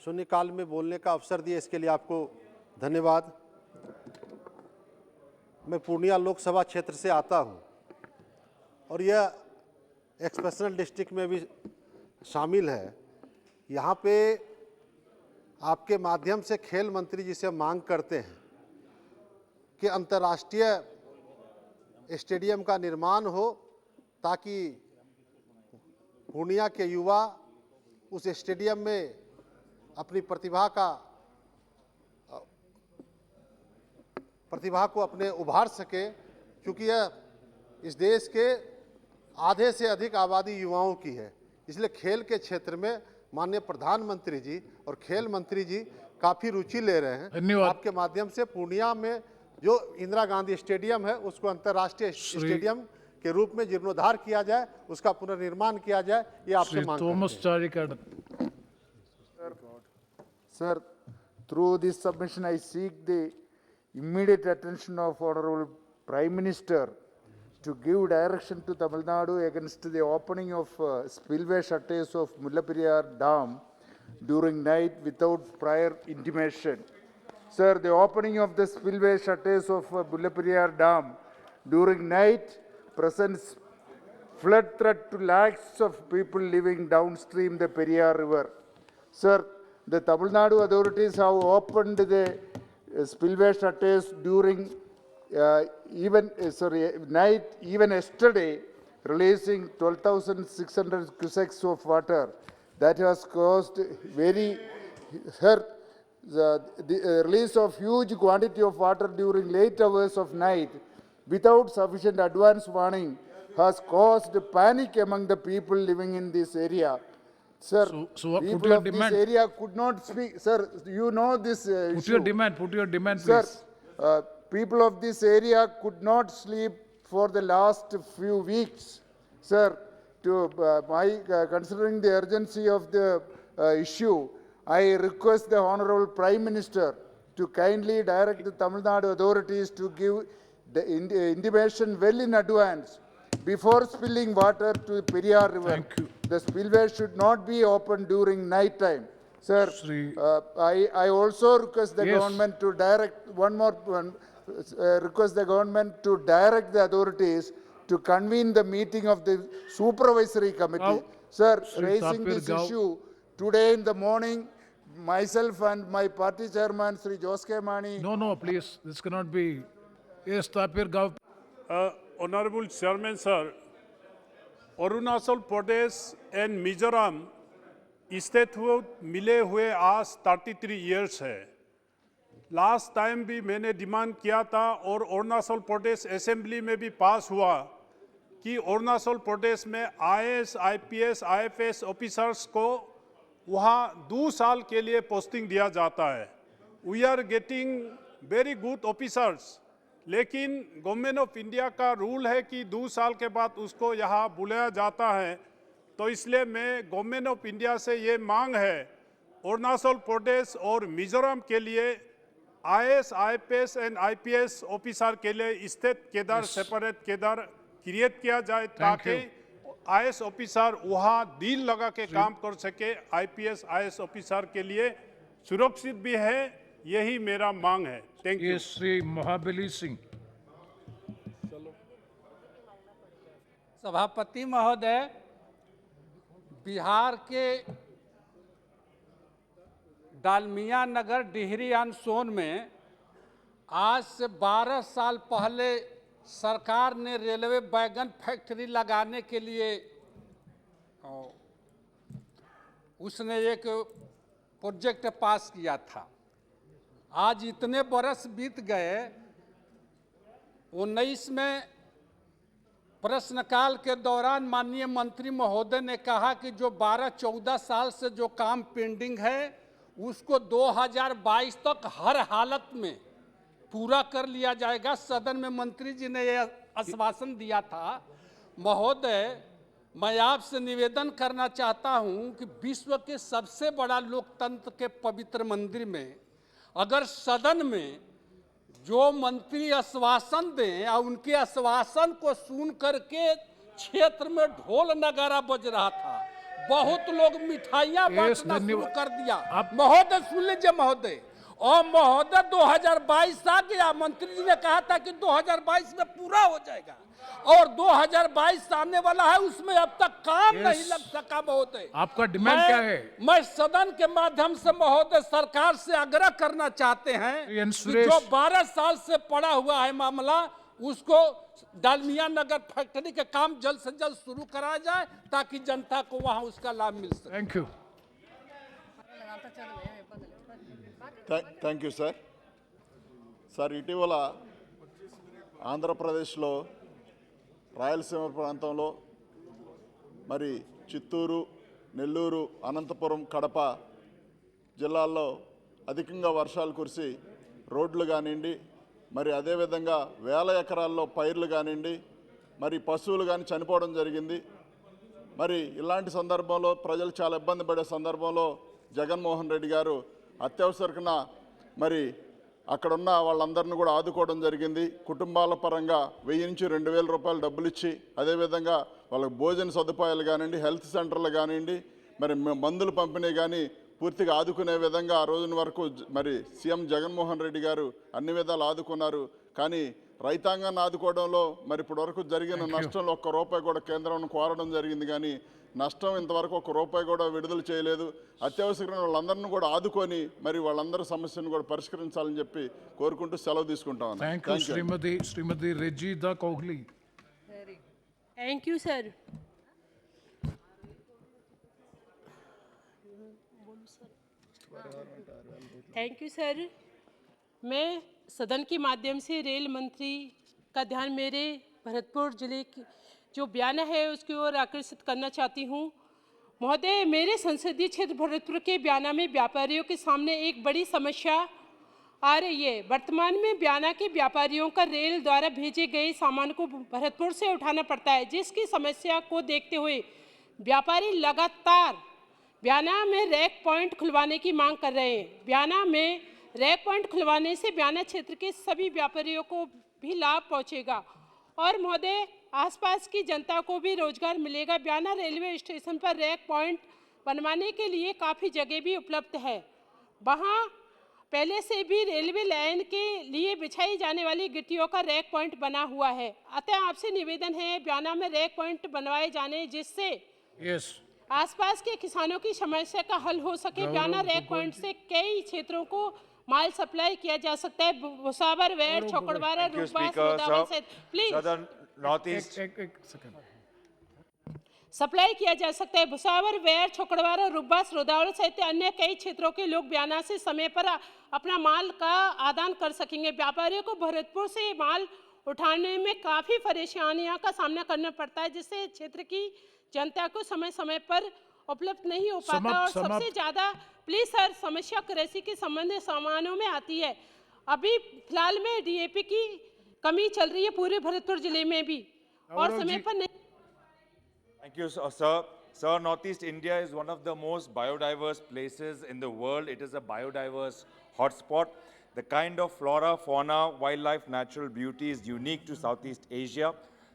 शून्यकाल में बोलने का अवसर दिए इसके लिए आपको धन्यवाद। मैं पूर्णिया लोकसभा क्षेत्र से आता हूं और यह एक्सपेंशनल डिस्ट्रिक्ट में भी शामिल है। यहाँ पे आपके माध्यम से खेल मंत्री जी से मांग करते हैं कि अंतर्राष्ट्रीय स्टेडियम का निर्माण हो ताकि पूर्णिया के युवा उस स्टेडियम में अपनी प्रतिभा को अपने उभार सके, क्योंकि यह इस देश के आधे से अधिक आबादी युवाओं की है। इसलिए खेल के क्षेत्र में माननीय प्रधानमंत्री जी और खेल मंत्री जी काफ़ी रुचि ले रहे हैं। धन्यवाद। आपके माध्यम से पूर्णिया में जो इंदिरा गांधी स्टेडियम है उसको अंतर्राष्ट्रीय स्टेडियम के रूप में जीर्णोद्धार किया जाए, उसका पुनर्निर्माण किया जाए, ये आपसे मांग Thomas चारिकाड। Sir, through this submission, I seek the immediate attention of Honorable Prime Minister to give direction to Tamil Nadu against the opening of spillway shutters of Mullaperiyar Dam during night without prior intimation. Sir, the opening of the spillway shutters of Mullaperiyar Dam during night presents flood threat to lakhs of people living downstream the Periyar River. Sir, the Tamil Nadu authorities have opened the spillway shutters during night, even yesterday, releasing 12,600 cusecs of water. That has caused the release of huge quantity of water during late hours of night without sufficient advance warning has caused panic among the people living in this area. Sir, So what- put people your of demand. this area could not speak. Sir, you know this Put issue. your demand, Sir, please. people of this area could not sleep for the last few weeks. Sir, considering the urgency of the issue, I request the Honorable Prime Minister to kindly direct the Tamil Nadu authorities to give the intimation well in advance before spilling water to Periyar River. Thank you. The spillway should not be opened during night time. Sir, I also request the Yes. government to direct, request the government to direct the authorities to convene the meeting of the supervisory committee. Now, Sir, Shri raising Tapir this Gao. issue today in the morning, myself and my party chairman, Sri Joske Mani. No, please, this cannot be. Yes, Tapir Gao. Honorable Chairman, sir, Arunachal Pradesh and Mizoram state मिले हुए आज 33 years है। Last time भी मैंने demand किया था और Arunachal Pradesh assembly में भी पास हुआ कि अरुणाचल प्रदेश में IAS, IPS, IFS ऑफिसर्स को वहाँ 2 साल के लिए पोस्टिंग दिया जाता है। We are getting very good officers, लेकिन गवर्नमेंट ऑफ इंडिया का रूल है कि 2 साल के बाद उसको यहाँ बुलाया जाता है। तो इसलिए मैं गवर्नमेंट ऑफ इंडिया से ये मांग है, अरुणाचल प्रदेश और मिजोरम के लिए IAS, IPS and IPS officer के लिए state cadre, separate cadre create किया जाए ताकि IAS ऑफिसर वहाँ दिल लगा के काम कर सके। IPS, IAS ऑफिसर के लिए सुरक्षित भी है, यही मेरा मांग है। Thank you. श्री महाबली सिंह। सभापति महोदय, बिहार के डालमिया नगर डिहरी एंड सोन में आज से 12 साल पहले सरकार ने रेलवे वैगन फैक्ट्री लगाने के लिए उसने एक प्रोजेक्ट पास किया था। आज इतने बरस बीत गए, 19 में प्रश्नकाल के दौरान माननीय मंत्री महोदय ने कहा कि जो 12-14 साल से जो काम पेंडिंग है उसको 2022 तक हर हालत में पूरा कर लिया जाएगा। सदन में मंत्री जी ने यह आश्वासन दिया था। महोदय, मैं आपसे निवेदन करना चाहता हूं कि विश्व के सबसे बड़ा लोकतंत्र के पवित्र मंदिर में अगर सदन में जो मंत्री आश्वासन दें और उनके आश्वासन को सुन करके क्षेत्र में ढोल नगारा बज रहा था, बहुत लोग मिठाइयां बांटना शुरू कर दिया। महोदय सुन लीजिए महोदय, और महोदय 2022 आ गया, मंत्री जी ने कहा था कि 2022 में पूरा हो जाएगा और 2022 आने वाला है, उसमें अब तक काम नहीं लग सका। महोदय, आपका डिमांड क्या है? मैं सदन के माध्यम से महोदय सरकार से आग्रह करना चाहते हैं कि जो 12 साल से पड़ा हुआ है मामला, उसको डालमिया नगर फैक्ट्री के काम जल्द से जल्द शुरू कराया जाए ताकि जनता को वहां उसका लाभ मिल सके। Thank you. Thank you sir. Sir, ఇటీవల ఆంధ్రప్రదేశ్లో రాయలసీమ ప్రాంతంలో మరి చిత్తూరు, నెల్లూరు, అనంతపురం, కడప జిల్లాల్లో అధికంగా వర్షాలు కురిసి రోడ్లు కానివ్వండి, మరి అదేవిధంగా వేల ఎకరాల్లో పైర్లు కానివ్వండి, మరి పశువులు కానీ చనిపోవడం జరిగింది. మరి ఇలాంటి సందర్భంలో ప్రజలు చాలా ఇబ్బంది పడే సందర్భంలో జగన్మోహన్ రెడ్డి గారు అత్యవసరకన మరి అక్కడున్న వాళ్ళందరినీ కూడా ఆదుకోవడం జరిగింది. కుటుంబాల పరంగా 1000 నుంచి 2000 రూపాయలు డబ్బులు ఇచ్చి, అదేవిధంగా వాళ్ళకి భోజన సదుపాయాలు కానివ్వండి, హెల్త్ సెంటర్లు కానివ్వండి, మరి మందులు పంపిణీ కానీ పూర్తిగా ఆదుకునే విధంగా ఆ రోజున వరకు మరి సీఎం జగన్మోహన్ రెడ్డి గారు అన్ని విధాలు ఆదుకున్నారు. కానీ రైతాంగాన్ని ఆదుకోవడంలో మరి ఇప్పటివరకు జరిగిన నష్టంలో ఒక్క రూపాయి కూడా కేంద్రం కోరడం జరిగింది, కానీ నష్టం ఇంతవరకు ఒక్క రూపాయి కూడా విడుదల చేయలేదు. అత్యవసరమైన వాళ్ళందరినీ కూడా ఆదుకొని మరి వాళ్ళందరి సమస్యను కూడా పరిష్కరించాలని చెప్పి కోరుకుంటూ సెలవు తీసుకుంటాం. Thank you. Shrimati Rejida Kohli. Thank you sir. Thank you sir. मैं सदन के माध्यम से रेल मंत्री का ध्यान मेरे भरतपुर जिले की जो बयान है उसकी ओर आकर्षित करना चाहती हूँ. महोदय, मेरे संसदीय क्षेत्र भरतपुर के बयाना में व्यापारियों के सामने एक बड़ी समस्या आ रही है. वर्तमान में बयाना के व्यापारियों का रेल द्वारा भेजे गए सामान को भरतपुर से उठाना पड़ता है, जिसकी समस्या को देखते हुए व्यापारी लगातार बयाना में रैक पॉइंट खुलवाने की मांग कर रहे हैं. बयाना में रैक पॉइंट खुलवाने से बयाना क्षेत्र के सभी व्यापारियों को भी लाभ पहुंचेगा और महोदय आसपास की जनता को भी रोजगार मिलेगा. बयाना रेलवे स्टेशन पर रैक पॉइंट बनवाने के लिए काफ़ी जगह भी उपलब्ध है. वहाँ पहले से भी रेलवे लाइन के लिए बिछाई जाने वाली गिट्टियों का रैक पॉइंट बना हुआ है. अतः आपसे निवेदन है बयाना में रैक पॉइंट बनवाए जाने, जिससे आसपास के किसानों की समस्या का हल हो सके. बयाना रैक पॉइंट से कई क्षेत्रों को माल सप्लाई किया जा सकता है. भुसावर, वेड़, छोकड़वारा, रूपा, सोदावल से प्लीज नॉर्थ ईस्ट सप्लाई किया जा सकता है. भुसावर, वेड़, छोकड़वारा, रुब्बा, रोदावल सहित अन्य कई क्षेत्रों के लोग बयाना से समय पर अपना माल का आदान कर सकेंगे. व्यापारियों को भरतपुर से माल उठाने में काफ़ी परेशानियों का सामना करना पड़ता है, जिससे क्षेत्र की जनता को समय समय पर उपलब्ध नहीं हो पाता. और सबसे ज़्यादा प्लीज सर समस्या कृषि के संबंधित सामानों में आती है. अभी फिलहाल में DAP की कमी चल रही है पूरे भरतपुर जिले में भी और समय पर नहीं. Thank you, sir. Sir, Northeast India is one of the most biodiverse places in the world. It is a biodiverse hotspot. The kind of flora, fauna, wildlife, natural beauty is unique to Southeast Asia.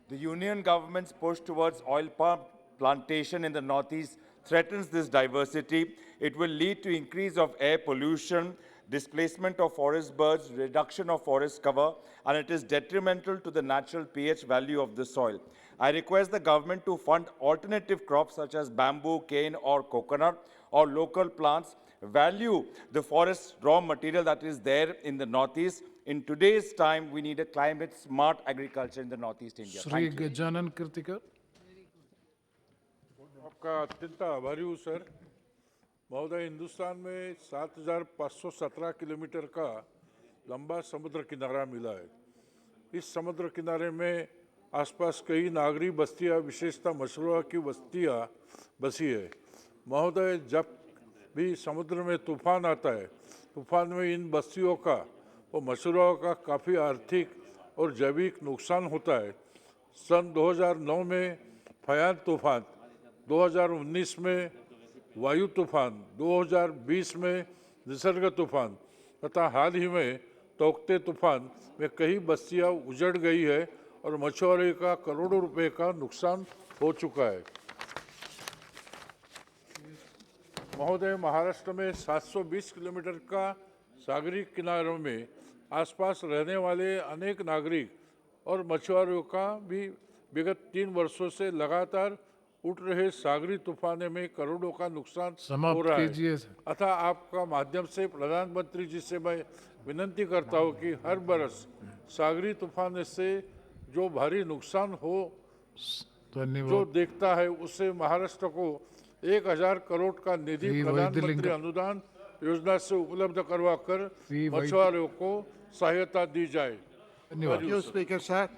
The union government's push towards oil palm plantation in the Northeast threatens this diversity. It will lead to increase of air pollution, displacement of forest birds, reduction of forest cover, and it is detrimental to the natural pH value of the soil. I request the government to fund alternative crops such as bamboo, cane, or coconut, or local plants value the forest raw material that is there in the Northeast. In today's time, we need a climate smart agriculture in the Northeast India. Shri Thank you. Gajanan Kirtikar. आपका अत्यंत आभारी हूँ sir. महोदय, हिंदुस्तान में 7,517 kilometre का लंबा समुद्र किनारा मिला है। इस समुद्र किनारे में आसपास कई नागरी बस्तियाँ, विशेषतः मशरूआ की बस्तियाँ बसी है। महोदय, जब भी समुद्र में तूफान आता है, तूफान में इन बस्तियों का और मशरूआ का काफ़ी आर्थिक और जैविक नुकसान होता है। सन 2009 में फयान तूफान, 2019 में वायु तूफान, 2020 में निसर्ग तूफान तथा हाल ही में तोकते तूफान में कई बस्तियां उजड़ गई है और मछुआरे का करोड़ों रुपए का नुकसान हो चुका है। महोदय, महाराष्ट्र में 720 किलोमीटर का सागरी किनारों में आसपास रहने वाले अनेक नागरिक और मछुआरों का भी विगत 3 वर्षों से लगातार उठ रहे सागरी तूफान में करोड़ों का नुकसान हो रहा है। अतः आपका माध्यम से प्रधानमंत्री जी से मैं विनती करता हूं कि हर बरस सागरी तूफान से जो भारी नुकसान हो जो देखता है, उससे महाराष्ट्र को 1,000 करोड़ का निधि प्रधानमंत्री अनुदान योजना से उपलब्ध करवाकर मछुआरों को सहायता दी जाए। Thank you, Speaker, sir.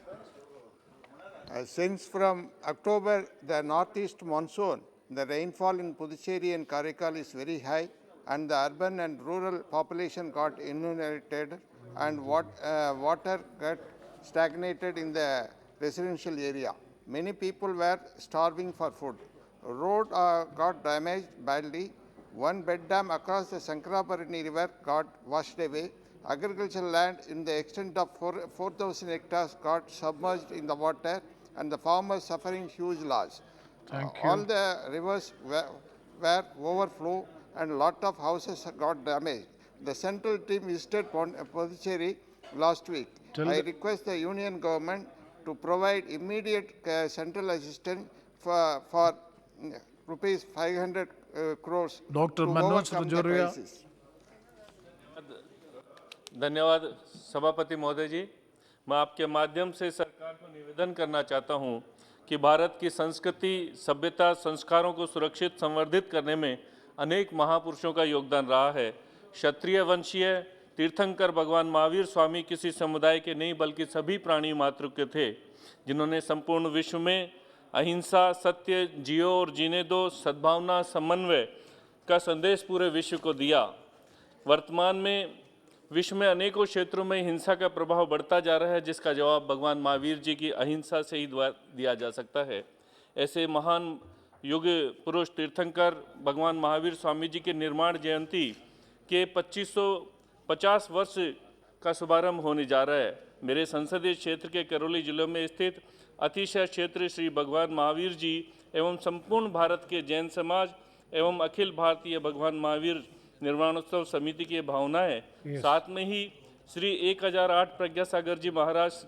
Since from October, the northeast monsoon, the rainfall in Puducherry and Karaikal is very high, and the urban and rural population got inundated, and water got stagnated in the residential area. Many people were starving for food. Road got damaged badly. One bed dam across the Sankrabarani River got washed away. Agricultural land in the extent of 4,000 hectares got submerged in the water, and the farmers suffering huge loss. All the rivers were overflow, and a lot of houses got damaged. The central team visited Puducherry last week. I request the union government to provide immediate central assistance for rupees 500 crores Dr. to Manoj overcome the Rajoria. crisis. धन्यवाद सभापति महोदय जी। मैं आपके माध्यम से सरकार को निवेदन करना चाहता हूं कि भारत की संस्कृति, सभ्यता, संस्कारों को सुरक्षित संवर्धित करने में अनेक महापुरुषों का योगदान रहा है। क्षत्रिय वंशीय तीर्थंकर भगवान महावीर स्वामी किसी समुदाय के नहीं बल्कि सभी प्राणी मात्र के थे, जिन्होंने संपूर्ण विश्व में अहिंसा, सत्य, जियो और जीने दो, सद्भावना, समन्वय का संदेश पूरे विश्व को दिया। वर्तमान में विश्व में अनेकों क्षेत्रों में हिंसा का प्रभाव बढ़ता जा रहा है, जिसका जवाब भगवान महावीर जी की अहिंसा से ही दिया जा सकता है। ऐसे महान युग पुरुष तीर्थंकर भगवान महावीर स्वामी जी के निर्माण जयंती के 2550 वर्ष का शुभारंभ होने जा रहा है। मेरे संसदीय क्षेत्र के करौली जिले में स्थित अतिशय क्षेत्र श्री भगवान महावीर जी एवं संपूर्ण भारत के जैन समाज एवं अखिल भारतीय भगवान महावीर निर्वाणोत्सव समिति की भावना है। साथ में ही श्री 1008 प्रज्ञासागर जी महाराज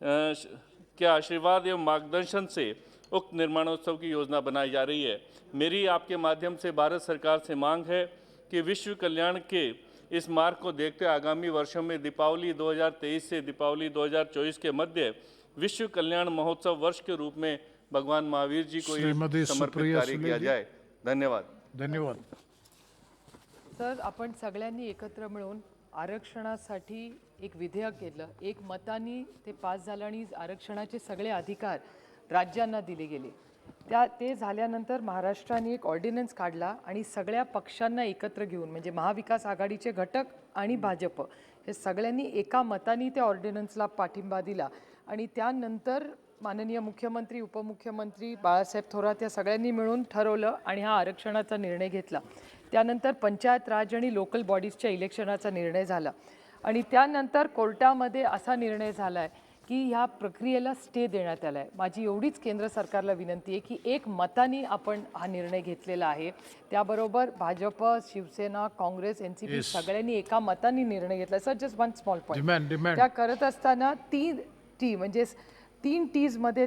के आशीर्वाद एवं मार्गदर्शन से उक्त निर्माणोत्सव की योजना बनाई जा रही है। मेरी आपके माध्यम से भारत सरकार से मांग है कि विश्व कल्याण के इस मार्ग को देखते आगामी वर्षों में दीपावली 2023 से दीपावली 2024 के मध्य विश्व कल्याण महोत्सव वर्ष के रूप में भगवान महावीर जी को समर्पित कार्य किया जाए। धन्यवाद। धन्यवाद। सर, आपण सगळ्यांनी एकत्र मिळून आरक्षणासाठी एक विधेयक केलं, एक मतानी ते पास झालं आणि आरक्षणाचे सगळे अधिकार राज्यांना दिले गेले। ते झाल्यानंतर महाराष्ट्राने एक ऑर्डिनन्स काढला आणि सगळ्या पक्षांना एकत्र घेऊन म्हणजे महाविकास आघाडीचे घटक आणि भाजप हे सगळ्यांनी एका मतानी त्या ऑर्डिनन्सला पाठिंबा दिला आणि त्यानंतर माननीय मुख्यमंत्री, उपमुख्यमंत्री बाळासाहेब थोरात या सगळ्यांनी मिळून ठरवलं आणि हा आरक्षणाचा निर्णय घेतला। त्यानंतर पंचायत राज आणि लोकल बॉडीजच्या इलेक्शनाचा निर्णय झाला आणि त्यानंतर कोर्टामध्ये असा निर्णय झाला आहे की ह्या प्रक्रियेला स्टे देण्यात आला आहे। माझी एवढीच केंद्र सरकारला विनंती आहे की एक मतानी आपण हा निर्णय घेतलेला आहे, त्याबरोबर भाजप, शिवसेना, काँग्रेस, एनसीपी सगळ्यांनी एका मतानी निर्णय घेतला। Sir, just one small point, त्या करत असताना 3 टीजमध्ये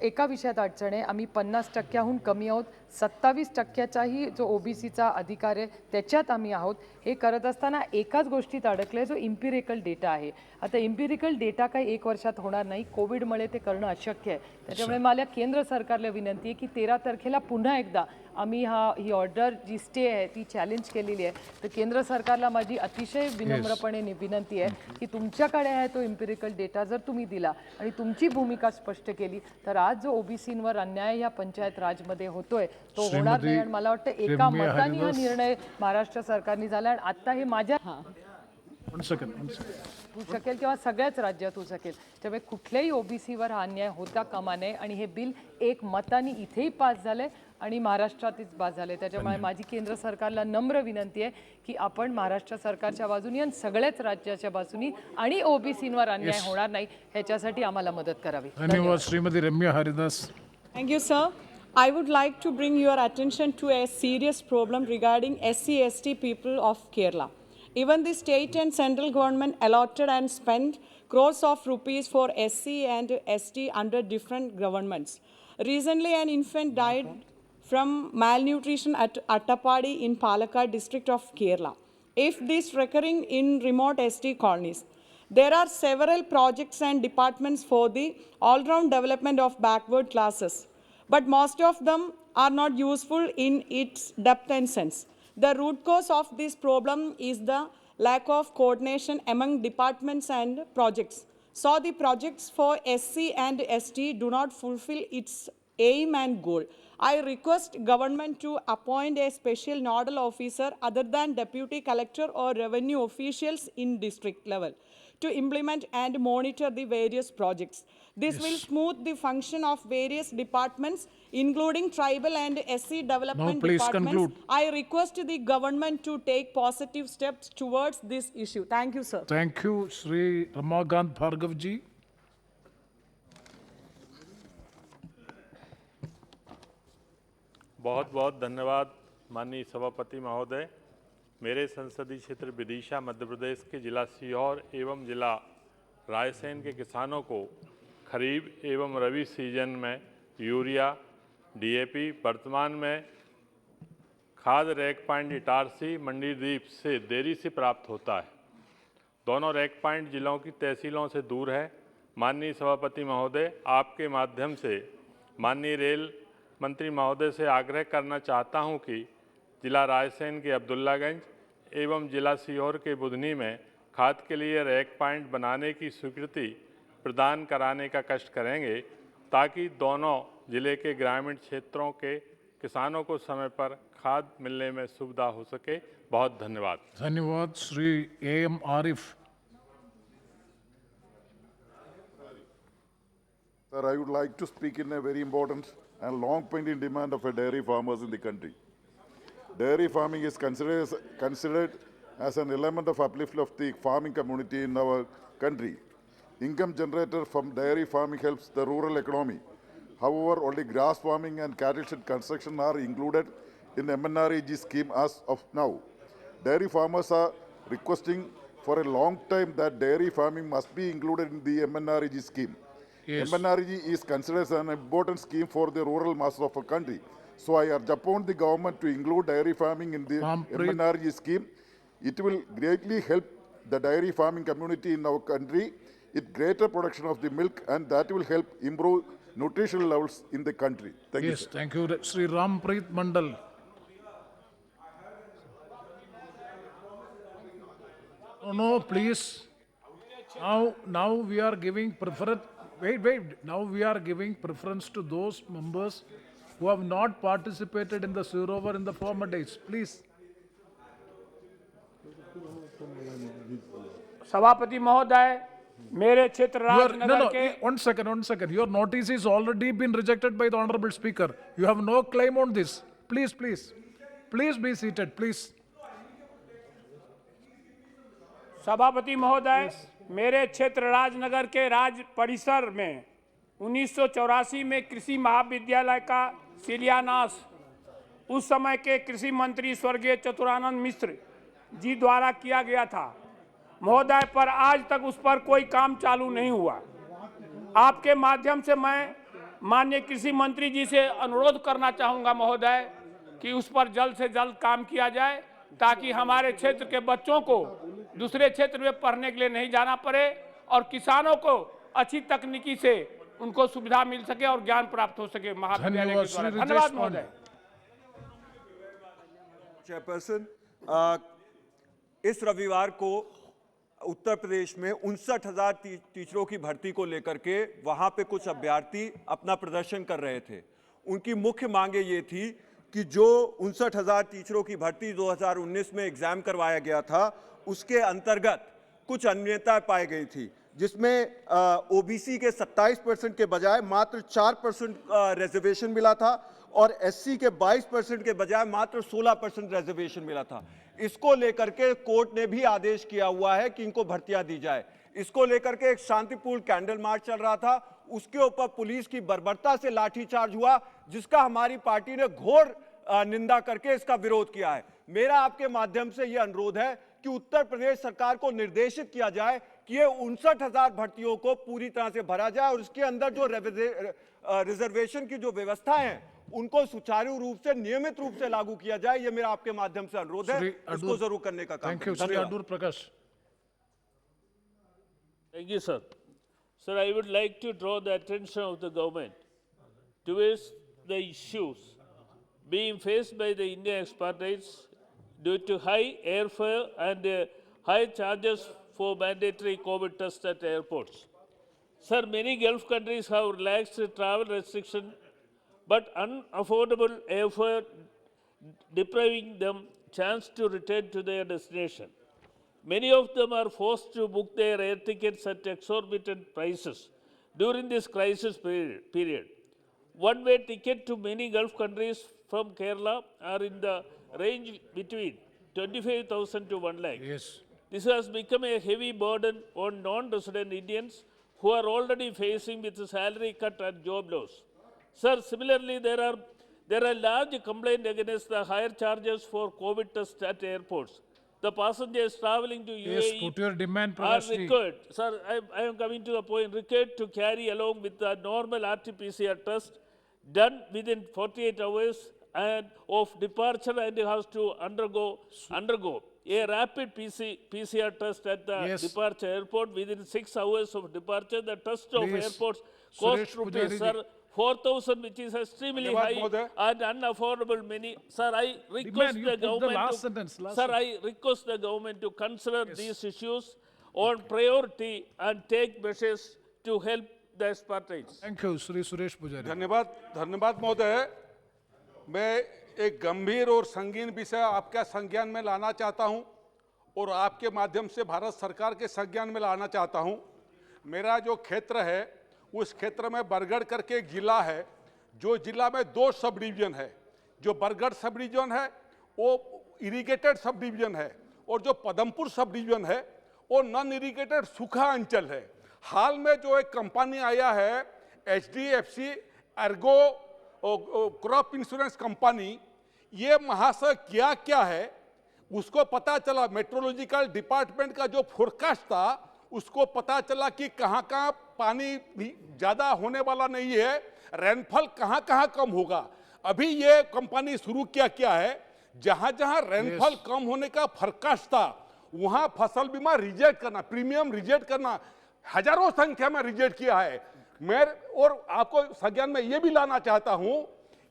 एका विषयात अडचण आहे। आम्ही 50%हून कमी आहोत, 27%च्याही जो ओबीसीचा अधिकार आहे त्याच्यात आम्ही आहोत. हे करत असताना एकाच गोष्टीत अडकले, जो इम्पिरिकल डेटा आहे. आता इम्पिरिकल डेटा काही 1 वर्षात होणार नाही, कोविडमुळे ते करणं अशक्य आहे. त्याच्यामुळे मला केंद्र सरकारला विनंती आहे की 13 तारखेला पुन्हा एकदा आम्ही ही ऑर्डर जी स्टे आहे ती चॅलेंज केलेली आहे. तर केंद्र सरकारला माझी अतिशय विनम्रपणे विनंती आहे की तुमच्याकडे आहे तो इम्पिरिकल डेटा जर तुम्ही दिला आणि तुमची भूमिका स्पष्ट केली तर आज जो ओबीसींवर अन्याय या पंचायत राजमध्ये होतोय तो होणार नाही. आणि मला वाटतं एका मताने हा निर्णय महाराष्ट्र सरकारने झाला आणि आता हे माझ्या One second. होऊ शकेल किंवा सगळ्याच राज्यात होऊ शकेल. त्यामुळे कुठल्याही ओबीसीवर हा अन्याय होता कामा नये आणि हे बिल एक मताने इथेही पास झाले आणि महाराष्ट्रातच पास झाले. त्याच्यामुळे माझी केंद्र सरकारला नम्र विनंती आहे की आपण महाराष्ट्र सरकारच्या बाजूनी आणि सगळ्याच राज्याच्या बाजूनी आणि ओबीसींवर अन्याय होणार नाही ह्याच्यासाठी आम्हाला मदत करावी. धन्यवाद. श्रीमती रम्या Haridas. Thank you, sir. I would like to bring your attention to a serious problem regarding SC/ST people of Kerala. Even the state and central government allotted and spent crores of rupees for SC and ST under different governments. Recently, an infant died from malnutrition at Attapadi in Palakkad district of Kerala. If this recurring in remote ST colonies, there are several projects and departments for the all-round development of backward classes, but most of them are not useful in its depth and sense. The root cause of this problem is the lack of coordination among departments and projects. So the projects for SC and ST do not fulfill its aim and goal. I request government to appoint a special nodal officer other than deputy collector or revenue officials in district level to implement and monitor the various projects. This will smooth the function of various departments, including tribal and SC development departments. Conclude. I request the government to take positive steps towards this issue. Thank you, sir. Thank you, Shri Ramakant Bhargav ji. बहुत बहुत धन्यवाद माननीय सभापति महोदय। मेरे संसदीय क्षेत्र विदिशा मध्य प्रदेश के जिला सीहोर एवं जिला रायसेन के किसानों को खरीफ एवं रबी सीजन में यूरिया, डीएपी वर्तमान में खाद रैक पॉइंट इटारसी मंडीदीप से देरी से प्राप्त होता है। दोनों रैक पॉइंट जिलों की तहसीलों से दूर है। माननीय सभापति महोदय, आपके माध्यम से माननीय रेल मंत्री महोदय से आग्रह करना चाहता हूं कि जिला रायसेन के अब्दुल्लागंज एवं जिला सीहोर के बुधनी में खाद के लिए रैक पॉइंट बनाने की स्वीकृति प्रदान कराने का कष्ट करेंगे, ताकि दोनों जिले के ग्रामीण क्षेत्रों के किसानों को समय पर खाद मिलने में सुविधा हो सके। बहुत धन्यवाद। धन्यवाद. Shri A.M. Arif. Sir, I would like to speak in a very important and long-pending demand of a dairy farmers in the country. Dairy farming is considered as an element of uplift of the farming community in our country. Income generated from dairy farming helps the rural economy. However, only grass farming and cattle shed construction are included in the MNREG scheme as of now. Dairy farmers are requesting for a long time that dairy farming must be included in the MNREG scheme. Yes. MNREG is considered as an important scheme for the rural masses of our country. So I urge upon the government to include dairy farming in the MNREG scheme. It will greatly help the dairy farming community in our country with greater production of the milk, and that will help improve nutritional levels in the country. Thank you, Yes, sir. thank you. Shri Rampreet Mandal. No, please. Now we are giving preference. Wait. Now we are giving preference to those members who have not participated in the Surover in the former days. Please. सभापति महोदय, मेरे क्षेत्र राजनगर के One second. Your notice is already been rejected by the Honorable Speaker. You have no claim on this. Please be seated, please. सभापति महोदय, मेरे क्षेत्र राजनगर के राज परिसर में 1984 में कृषि महाविद्यालय का शिलान्यास उस समय के कृषि मंत्री स्वर्गीय चतुरानंद मिश्र जी द्वारा किया गया था महोदय, पर आज तक उस पर कोई काम चालू नहीं हुआ। आपके माध्यम से मैं माननीय कृषि मंत्री जी से अनुरोध करना चाहूँगा महोदय कि उस पर जल्द से जल्द काम किया जाए, ताकि हमारे क्षेत्र के बच्चों को दूसरे क्षेत्र में पढ़ने के लिए नहीं जाना पड़े और किसानों को अच्छी तकनीकी से उनको सुविधा मिल सके और ज्ञान प्राप्त हो सके महाविद्यालय के द्वारा। धन्यवाद महोदय। चेयरपर्सन, इस रविवार को उत्तर प्रदेश में 59,000 टीचरों की भर्ती को लेकर के वहां पे कुछ अभ्यर्थी अपना प्रदर्शन कर रहे थे। उनकी मुख्य मांगे ये थी कि जो 59,000 टीचरों की भर्ती 2019 में एग्जाम करवाया गया था, उसके अंतर्गत कुछ अनियमितता पाई गई थी, जिसमें ओबीसी के 27% के बजाय मात्र 4% रिजर्वेशन मिला था और एससी के 22% के बजाय मात्र 16% रिजर्वेशन मिला था। इसको लेकर के कोर्ट ने भी आदेश किया हुआ है कि इनको भर्तियां दी जाए। इसको लेकर के एक शांतिपूर्ण कैंडल मार्च चल रहा था, उसके ऊपर पुलिस की बर्बरता से लाठीचार्ज हुआ, जिसका हमारी पार्टी ने घोर निंदा करके इसका विरोध किया है। मेरा आपके माध्यम से यह अनुरोध है कि उत्तर प्रदेश सरकार को निर्देशित किया जाए कि ये 59,000 भर्तियों को पूरी तरह से भरा जाए और उसके अंदर जो रिजर्वेशन की जो व्यवस्था है उनको सुचारू रूप से, नियमित रूप से लागू किया जाए। ये मेरा आपके माध्यम से अनुरोध है, इसको जरूर करने का काम करें। श्री अडूर प्रकाश। Thank you, sir. Sir, I would like to draw the attention of the government towards the issues being faced by the Indian expatriates due to high airfare and high charges for mandatory COVID tests at airports. Sir, many Gulf countries have relaxed travel restrictions, but unaffordable airfare depriving them chance to return to their destination. Many of them are forced to book their air tickets at exorbitant prices during this crisis period. One-way ticket to many Gulf countries from Kerala are in the range between 25,000 to 1 lakh. Yes. This has become a heavy burden on non-resident Indians who are already facing with salary cut and job loss. Sir, similarly, there are large complaints against the higher charges for COVID tests at airports. The passengers traveling to Yes, UAE put your demand, are Prakash ji. required, sir, I am coming to the point, required to carry along with the normal RT-PCR test done within 48 hours and of departure, and has to undergo a rapid PCR test at the Yes. departure airport within 6 hours of departure. The test of Please, airports Suresh cost Pujari rupees, ji. sir, 4,000, which is extremely धन्यवाद, high महोदय। and unaffordable. Many, sir, I request you the put the government last to, sentence, last sir, I request the government to consider these issues on priority and take measures to help the expatriates. Thank you, Shri Suresh Pujari. धन्यवाद महोदय। मैं एक गंभीर और संगीन विषय आपके संज्ञान में लाना चाहता हूं और आपके माध्यम से भारत सरकार के संज्ञान में लाना चाहता हूं। मेरा जो क्षेत्र है, उस क्षेत्र में बरगढ़ करके एक जिला है, जो जिला में 2 सब डिवीजन है। जो बरगढ़ सब डिवीजन है वो इरिगेटेड सब डिवीजन है और जो पदमपुर सब डिवीजन है वो नॉन इरिगेटेड सूखा अंचल है। हाल में जो एक कंपनी आया है HDFC Ergo crop insurance company, ये महाशय क्या है उसको पता चला। मेट्रोलॉजिकल डिपार्टमेंट का जो फोरकास्ट था उसको पता चला कि कहाँ पानी भी ज़्यादा होने वाला नहीं है, रेनफॉल कहाँ कम होगा। अभी ये कंपनी शुरू क्या है, जहाँ रेनफॉल कम होने का फोरकास्ट था वहाँ फसल बीमा रिजेक्ट करना, प्रीमियम रिजेक्ट करना, हजारों संख्या में रिजेक्ट किया है। मैं और आपको संज्ञान में ये भी लाना चाहता हूं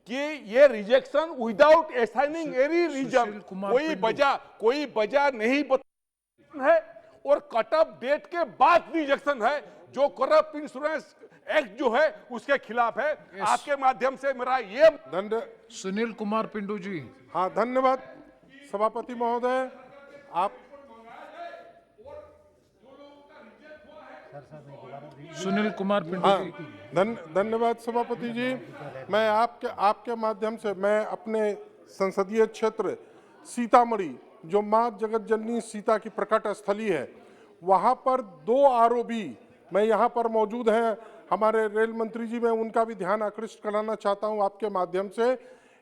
कि ये rejection without assigning any reason, कोई वजह नहीं है और कट ऑफ डेट के बाद रिजेक्शन है, जो करप्ट इंश्योरेंस एक्ट जो है उसके खिलाफ है। आपके माध्यम से मेरा ये सुनील कुमार पिंडू जी। हाँ, धन्यवाद सभापति महोदय। आप सुनील कुमार पिंडू जी। धन्यवाद सभापति जी। मैं आपके माध्यम से मैं अपने संसदीय क्षेत्र सीतामढ़ी, जो माँ जगत जननी सीता की प्रकट स्थली है, वहाँ पर 2 आरओबी मैं यहाँ पर मौजूद हैं। हमारे रेल मंत्री जी, मैं उनका भी ध्यान आकृष्ट कराना चाहता हूँ आपके माध्यम से।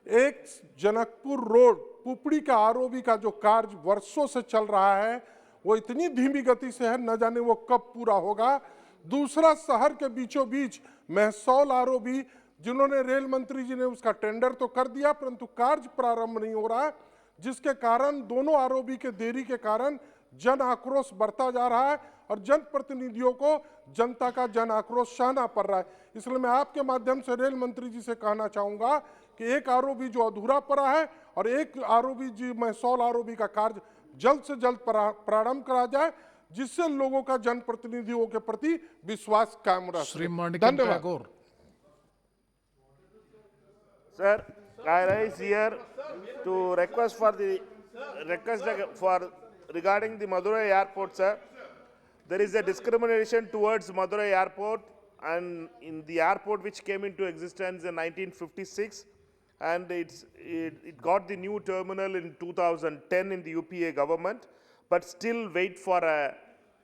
एक जनकपुर रोड पुपड़ी का आरओबी का जो कार्य वर्षों से चल रहा है वो इतनी धीमी गति से है, न जाने वो कब पूरा होगा। दूसरा, शहर के बीचों बीच महसौल आरओबी जिन्होंने रेल मंत्री जी ने उसका टेंडर तो कर दिया परंतु कार्य प्रारंभ नहीं हो रहा है, जिसके कारण दोनों आरओबी के देरी के कारण जन आक्रोश बढ़ता जा रहा है और जनप्रतिनिधियों को जनता का जन आक्रोश सहना पड़ रहा है। इसलिए मैं आपके माध्यम से रेल मंत्री जी से कहना चाहूंगा कि एक आरओबी जो अधूरा पड़ा है और एक आरओबी जी मैसौल आरओबी का कार्य जल्द से जल्द प्रारंभ करा जाए, जिससे लोगों का जनप्रतिनिधियों के प्रति विश्वास कायम रह श्री सके। माणिक्यम धन्यवाद। Tagore. Sir, I rise here to request regarding the Madurai airport, sir. There is a discrimination towards Madurai airport, and in the airport which came into existence in 1956, and it got the new terminal in 2010 in the UPA government, but still wait for a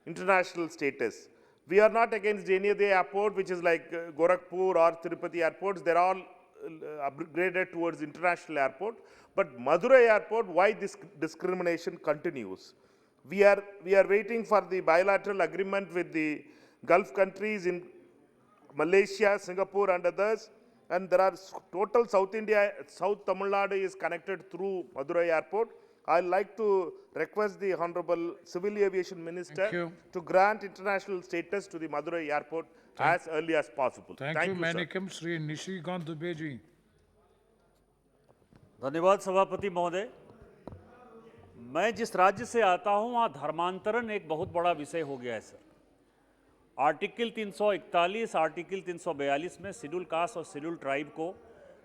international status. We are not against any other airport which is like Gorakhpur or Tirupati airports. They're all upgraded towards international airport, but Madurai airport, why this discrimination continues? We are waiting for the bilateral agreement with the Gulf countries in Malaysia, Singapore and others, and there are total South Tamil Nadu is connected through Madurai airport. I'd like to request the Honorable Civil Aviation Minister to grant international status to the Madurai airport as early as possible. Thank you, sir. Manikam. Shri Nishikant Dubey ji. धन्यवाद सभापति महोदय। मैं जिस राज्य से आता हूं वहां धर्मांतरण एक बहुत बड़ा विषय हो गया है सर। आर्टिकल 341, आर्टिकल 342 में शेड्यूल कास्ट और शेड्यूल ट्राइब को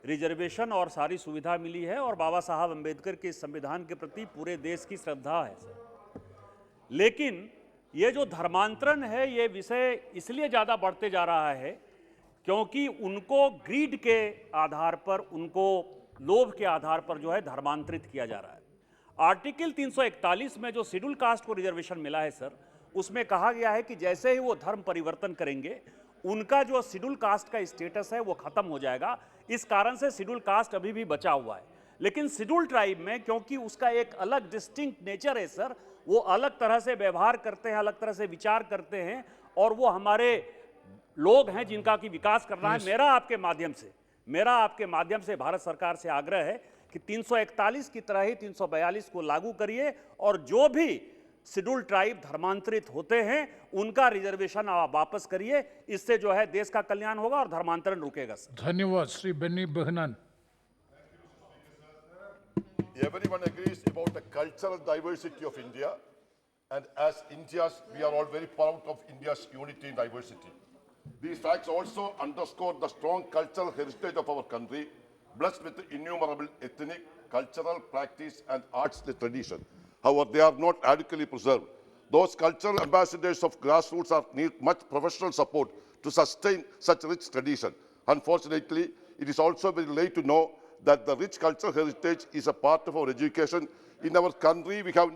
रिजर्वेशन और सारी सुविधा मिली है और बाबा साहब अंबेडकर के संविधान के प्रति पूरे देश की श्रद्धा है सर। लेकिन ये जो धर्मांतरण है ये विषय इसलिए ज़्यादा बढ़ते जा रहा है क्योंकि उनको ग्रीड के आधार पर, उनको लोभ के आधार पर जो है धर्मांतरित किया जा रहा है। आर्टिकल 341 में जो शेड्यूल कास्ट को रिजर्वेशन मिला है सर, उसमें कहा गया है कि जैसे ही वो धर्म परिवर्तन करेंगे उनका जो शेड्यूल कास्ट का स्टेटस है वो खत्म हो जाएगा। इस कारण से शेड्यूल कास्ट अभी भी बचा हुआ है। लेकिन शेड्यूल ट्राइब में क्योंकि उसका एक अलग डिस्टिंक्ट नेचर है सर, वो अलग तरह से व्यवहार करते हैं, अलग तरह से विचार करते हैं और वो हमारे लोग हैं जिनका की विकास करना है। मेरा आपके माध्यम से भारत सरकार से आग्रह है कि 341 की तरह ही 342 को लागू करिए और जो भी शेड्यूल ट्राइब धर्मांतरित होते हैं उनका रिजर्वेशन आप वापस करिए। इससे जो है देश का कल्याण होगा और धर्मांतरण रुकेगा सर। धन्यवाद। Shri Benny Behanan. Everyone agrees about the cultural diversity of India, and as Indians, we are all very proud of India's unity and diversity. These facts also underscore the strong cultural heritage of our country, blessed with innumerable ethnic, cultural practice and arts tradition. However, they are not adequately preserved. Those cultural ambassadors of grassroots need much professional support to sustain such rich tradition. Unfortunately, it is also very late to know that the rich cultural heritage is a part of our education. In our country, we have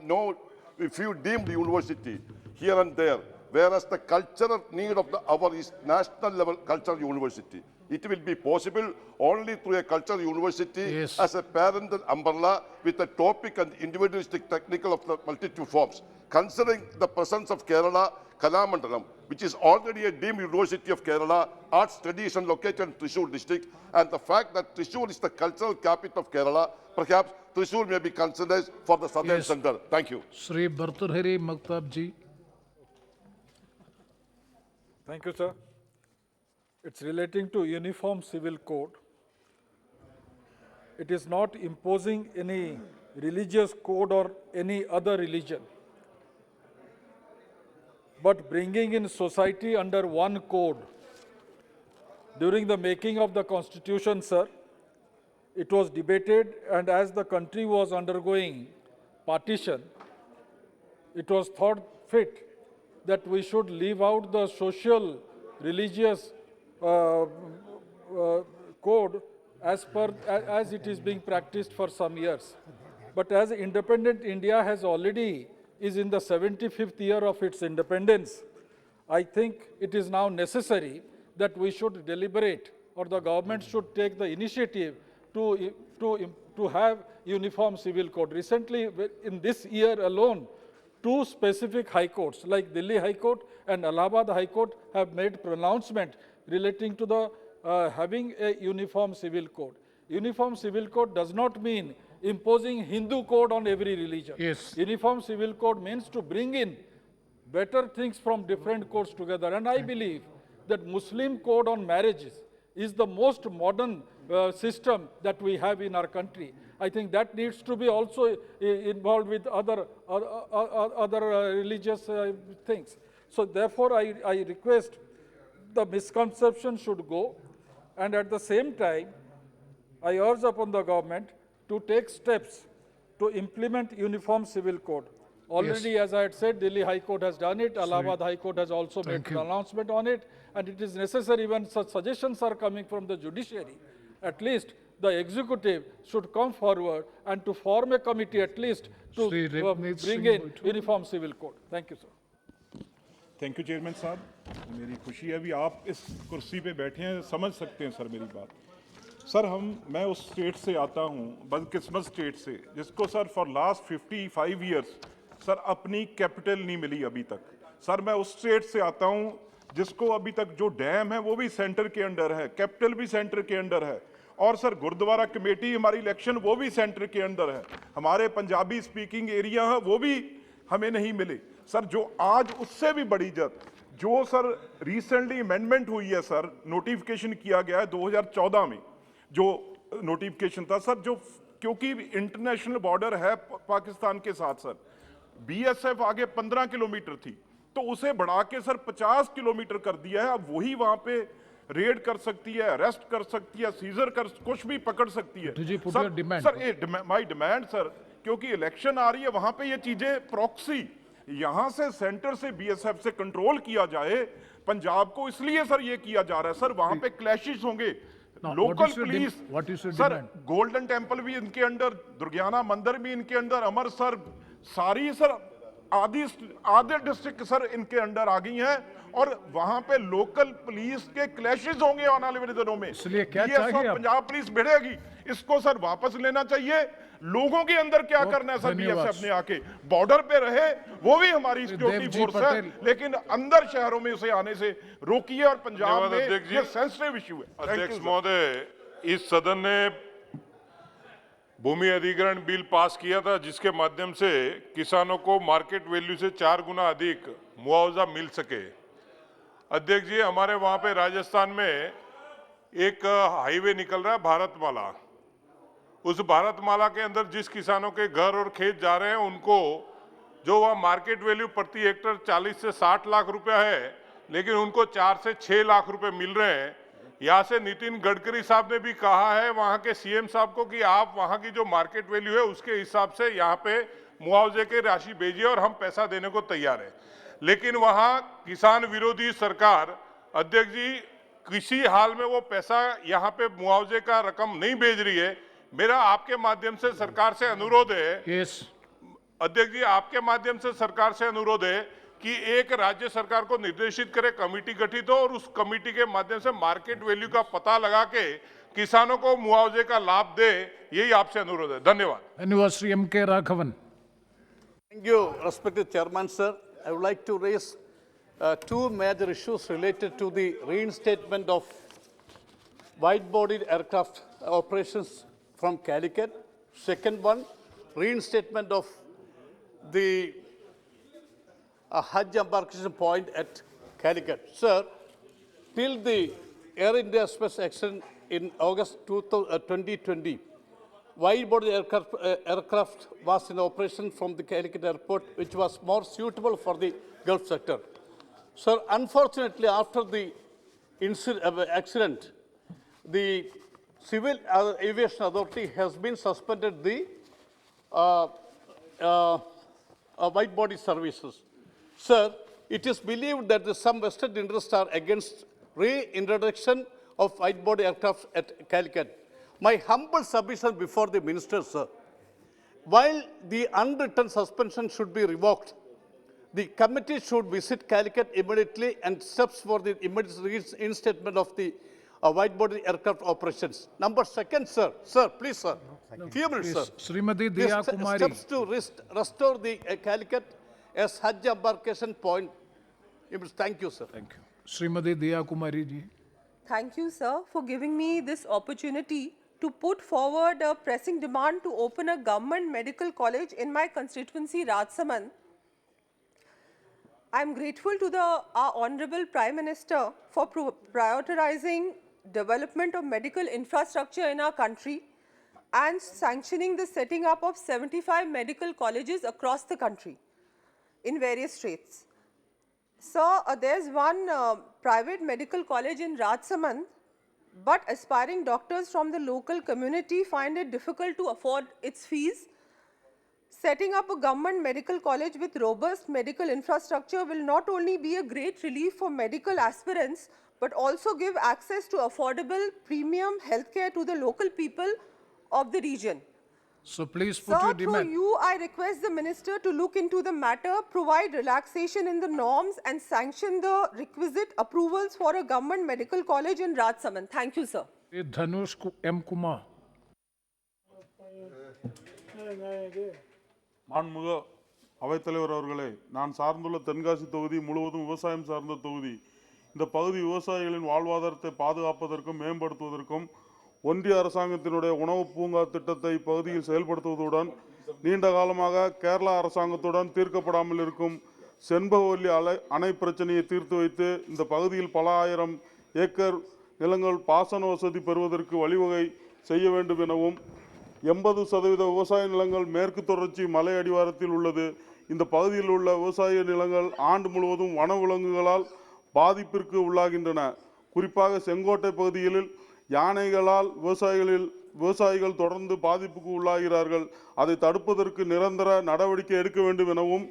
a few deemed universities here and there, whereas the cultural need of the hour is national level cultural university. It will be possible only through a cultural university as a parental umbrella with a topic and individualistic technical of the multitude forms. Considering the presence of Kerala Kalamandalam, which is already a deemed university of Kerala, arts tradition located in Thrissur district, and the fact that Thrissur is the cultural capital of Kerala, perhaps Thrissur may be considered for the southern center. Thank you. Shri Bhartrhari Maktab ji. Thank you, sir. It's relating to Uniform Civil Code. It is not imposing any religious code or any other religion, but bringing in society under one code. During the making of the Constitution, sir, it was debated, and as the country was undergoing partition, it was thought fit that we should leave out the social, religious code as it is being practiced for some years. But as independent India is in the 75th year of its independence, I think it is now necessary that we should deliberate, or the government should take the initiative to have uniform civil code. Recently, in this year alone, 2 specific high courts like Delhi High Court and Allahabad High Court have made pronouncement relating to the having a uniform civil code. Uniform civil code does not mean imposing Hindu code on every religion. Yes. Uniform civil code means to bring in better things from different codes together. And I believe that Muslim code on marriages is the most modern system that we have in our country. I think that needs to be also involved with other religious things. So therefore, I request the misconception should go, and at the same time, I urge upon the government to take steps to implement uniform civil code. Already, as I had said, Delhi High Court has done it. Allahabad High Court has also made an announcement on it. And it is necessary when such suggestions are coming from the judiciary, at least the executive should come forward and to form a committee at least to bring in uniform civil code. Thank you, sir. Thank you chairman साहब, मेरी खुशी है अभी आप इस कुर्सी पे बैठे हैं, समझ सकते हैं सर मेरी बात। सर मैं उस स्टेट से आता हूँ, बदकिस्मत स्टेट से, जिसको sir for last 55 years sir अपनी कैपिटल नहीं मिली अभी तक। सर मैं उस स्टेट से आता हूँ जिसको अभी तक जो डैम है वो भी सेंटर के अंडर है, कैपिटल भी सेंटर के अंडर है, और सर गुरुद्वारा कमेटी हमारी इलेक्शन वो भी सेंटर के अंदर है, हमारे पंजाबी स्पीकिंग एरिया है वो भी हमें नहीं मिले। सर जो आज उससे भी बड़ी जद जो सर रिसेंटली अमेंडमेंट हुई है सर, नोटिफिकेशन किया गया है 2014 में जो नोटिफिकेशन था सर, जो क्योंकि इंटरनेशनल बॉर्डर है पाकिस्तान के साथ सर, बीएसएफ आगे 15 किलोमीटर थी तो उसे बढ़ा के सर 50 किलोमीटर कर दिया है। अब वही वहां पे रेड कर सकती है, अरेस्ट कर सकती है, सीजर कर कुछ भी पकड़ सकती है। सर माय डिमांड सर, क्योंकि इलेक्शन आ रही है वहां पे ये चीजें प्रॉक्सी यहां से सेंटर से बीएसएफ से कंट्रोल किया जाए पंजाब को, इसलिए सर ये किया जा रहा है सर। वहां पे क्लैशेस होंगे, local police sir, golden temple भी इनके अंडर, दुर्गियाना मंदिर भी इनके अंदर, अमृतसर सारी सर आधे डिस्ट्रिक्ट सर इनके अंडर आ गई हैं, और वहां पे लोकल पुलिस के क्लैशेस होंगे आने वाले दिनों में। इसलिए क्या चाहिए पंजाब पुलिस भिड़ेगी, इसको सर वापस लेना चाहिए। लोगों के अंदर क्या करना है सर, बीएसएफ ने आके बॉर्डर पे रहे, वो भी हमारी सिक्योरिटी फोर्स है, लेकिन अंदर शहरों में उसे आने से रोकिए, और पंजाब में ये सेंसिटिव इश्यू है। अध्यक्ष महोदय, इस सदन ने भूमि अधिग्रहण बिल पास किया था जिसके माध्यम से किसानों को मार्केट वैल्यू से 4 गुना अधिक मुआवजा मिल सके। अध्यक्ष जी, हमारे वहां पे राजस्थान में एक हाईवे निकल रहा है भारतमाला, उस भारतमाला के अंदर जिस किसानों के घर और खेत जा रहे हैं उनको जो वहाँ मार्केट वैल्यू प्रति हेक्टर 40 से 60 लाख रुपया है, लेकिन उनको 4 से 6 लाख रुपए मिल रहे हैं। यहाँ से नितिन गडकरी साहब ने भी कहा है वहाँ के सीएम साहब को कि आप वहाँ की जो मार्केट वैल्यू है उसके हिसाब से यहाँ पे मुआवजे की राशि भेजिए और हम पैसा देने को तैयार है। लेकिन वहाँ किसान विरोधी सरकार, अध्यक्ष जी, किसी हाल में वो पैसा यहाँ पे मुआवजे का रकम नहीं भेज रही है। मेरा आपके माध्यम से सरकार से अनुरोध है, अध्यक्ष जी, आपके माध्यम से सरकार से अनुरोध है कि एक राज्य सरकार को निर्देशित करे, कमेटी गठित हो और उस कमेटी के माध्यम से मार्केट वैल्यू का पता लगा के किसानों को मुआवजे का लाभ दे, यही आपसे अनुरोध है। धन्यवाद। धन्यवाद Shri M.K. Raghavan. Thank you, respected chairman sir. I would like to raise two major issues related to the reinstatement of wide-bodied aircraft operations from Calicut. Second one, reinstatement of the Hajj embarkation point at Calicut. Sir, till the Air India Express accident in August 2020, wide-body aircraft was in operation from the Calicut airport, which was more suitable for the Gulf sector. Sir, unfortunately, after the accident, the Civil Aviation Authority has been suspended the wide-body services. Sir, it is believed that some vested interests are against reintroduction of wide-body aircraft at Calicut. My humble submission before the minister, sir, while the unwritten suspension should be revoked, the committee should visit Calicut immediately and steps for the immediate reinstatement of the wide-body aircraft operations. Number second, sir, please, sir, few minutes, sir. Srimati Diya Kumari. Steps to restore the Calicut as Hajj embarkation point. Thank you, sir. Thank you. Srimati Diya Kumari ji. Thank you, sir, for giving me this opportunity to put forward a pressing demand to open a government medical college in my constituency, Rajsamand. I am grateful to our Honorable Prime Minister for prioritizing development of medical infrastructure in our country and sanctioning the setting up of 75 medical colleges across the country in various states. So, there's one private medical college in Rajsamand, but aspiring doctors from the local community find it difficult to afford its fees. Setting up a government medical college with robust medical infrastructure will not only be a great relief for medical aspirants, but also give access to affordable premium healthcare to the local people of the region. So please put Sir, your through demand. you, I request the Minister to look into the matter, provide relaxation in the norms and sanction the requisite approvals for a government medical college in Rajsamand. Thank you, sir. Dhanush M. Kumar. மாண்புமிகு அவைத்தலைவர் அவர்களே, நான் சார்ந்துள்ள தென்காசி தொகுதி முழுவதும் விவசாயம் சார்ந்த தொகுதி. இந்த பகுதி விவசாயிகளின் வாழ்வாதாரத்தை பாதுகாப்பதற்கும் மேம்படுத்துவதற்கும் ஒன்றிய அரசாங்கத்தினுடைய உணவு பூங்கா திட்டத்தை பகுதியில் செயல்படுத்துவதுடன் நீண்ட காலமாக கேரளா அரசாங்கத்துடன் தீர்க்கப்படாமல் இருக்கும் செண்பகவல்லி அணை பிரச்சனையை தீர்த்து வைத்து இந்த பகுதியில் பல ஆயிரம் ஏக்கர் நிலங்கள் பாசன வசதி பெறுவதற்கு வழிவகை செய்ய வேண்டும் எனவும் 80% விவசாய நிலங்கள் மேற்கு தொடர்ச்சி மலை அடிவாரத்தில் உள்ளது. இந்த பகுதியில் உள்ள விவசாய நிலங்கள் ஆண்டு முழுவதும் வனவிலங்குகளால் பாதிப்பிற்கு உள்ளாகின்றன. குறிப்பாக செங்கோட்டை பகுதியில் யானைகளால் விவசாயிகள் தொடர்ந்து பாதிப்புக்கு உள்ளாகிறார்கள். அதை தடுப்பதற்கு நிரந்தர நடவடிக்கை எடுக்க வேண்டும் எனவும்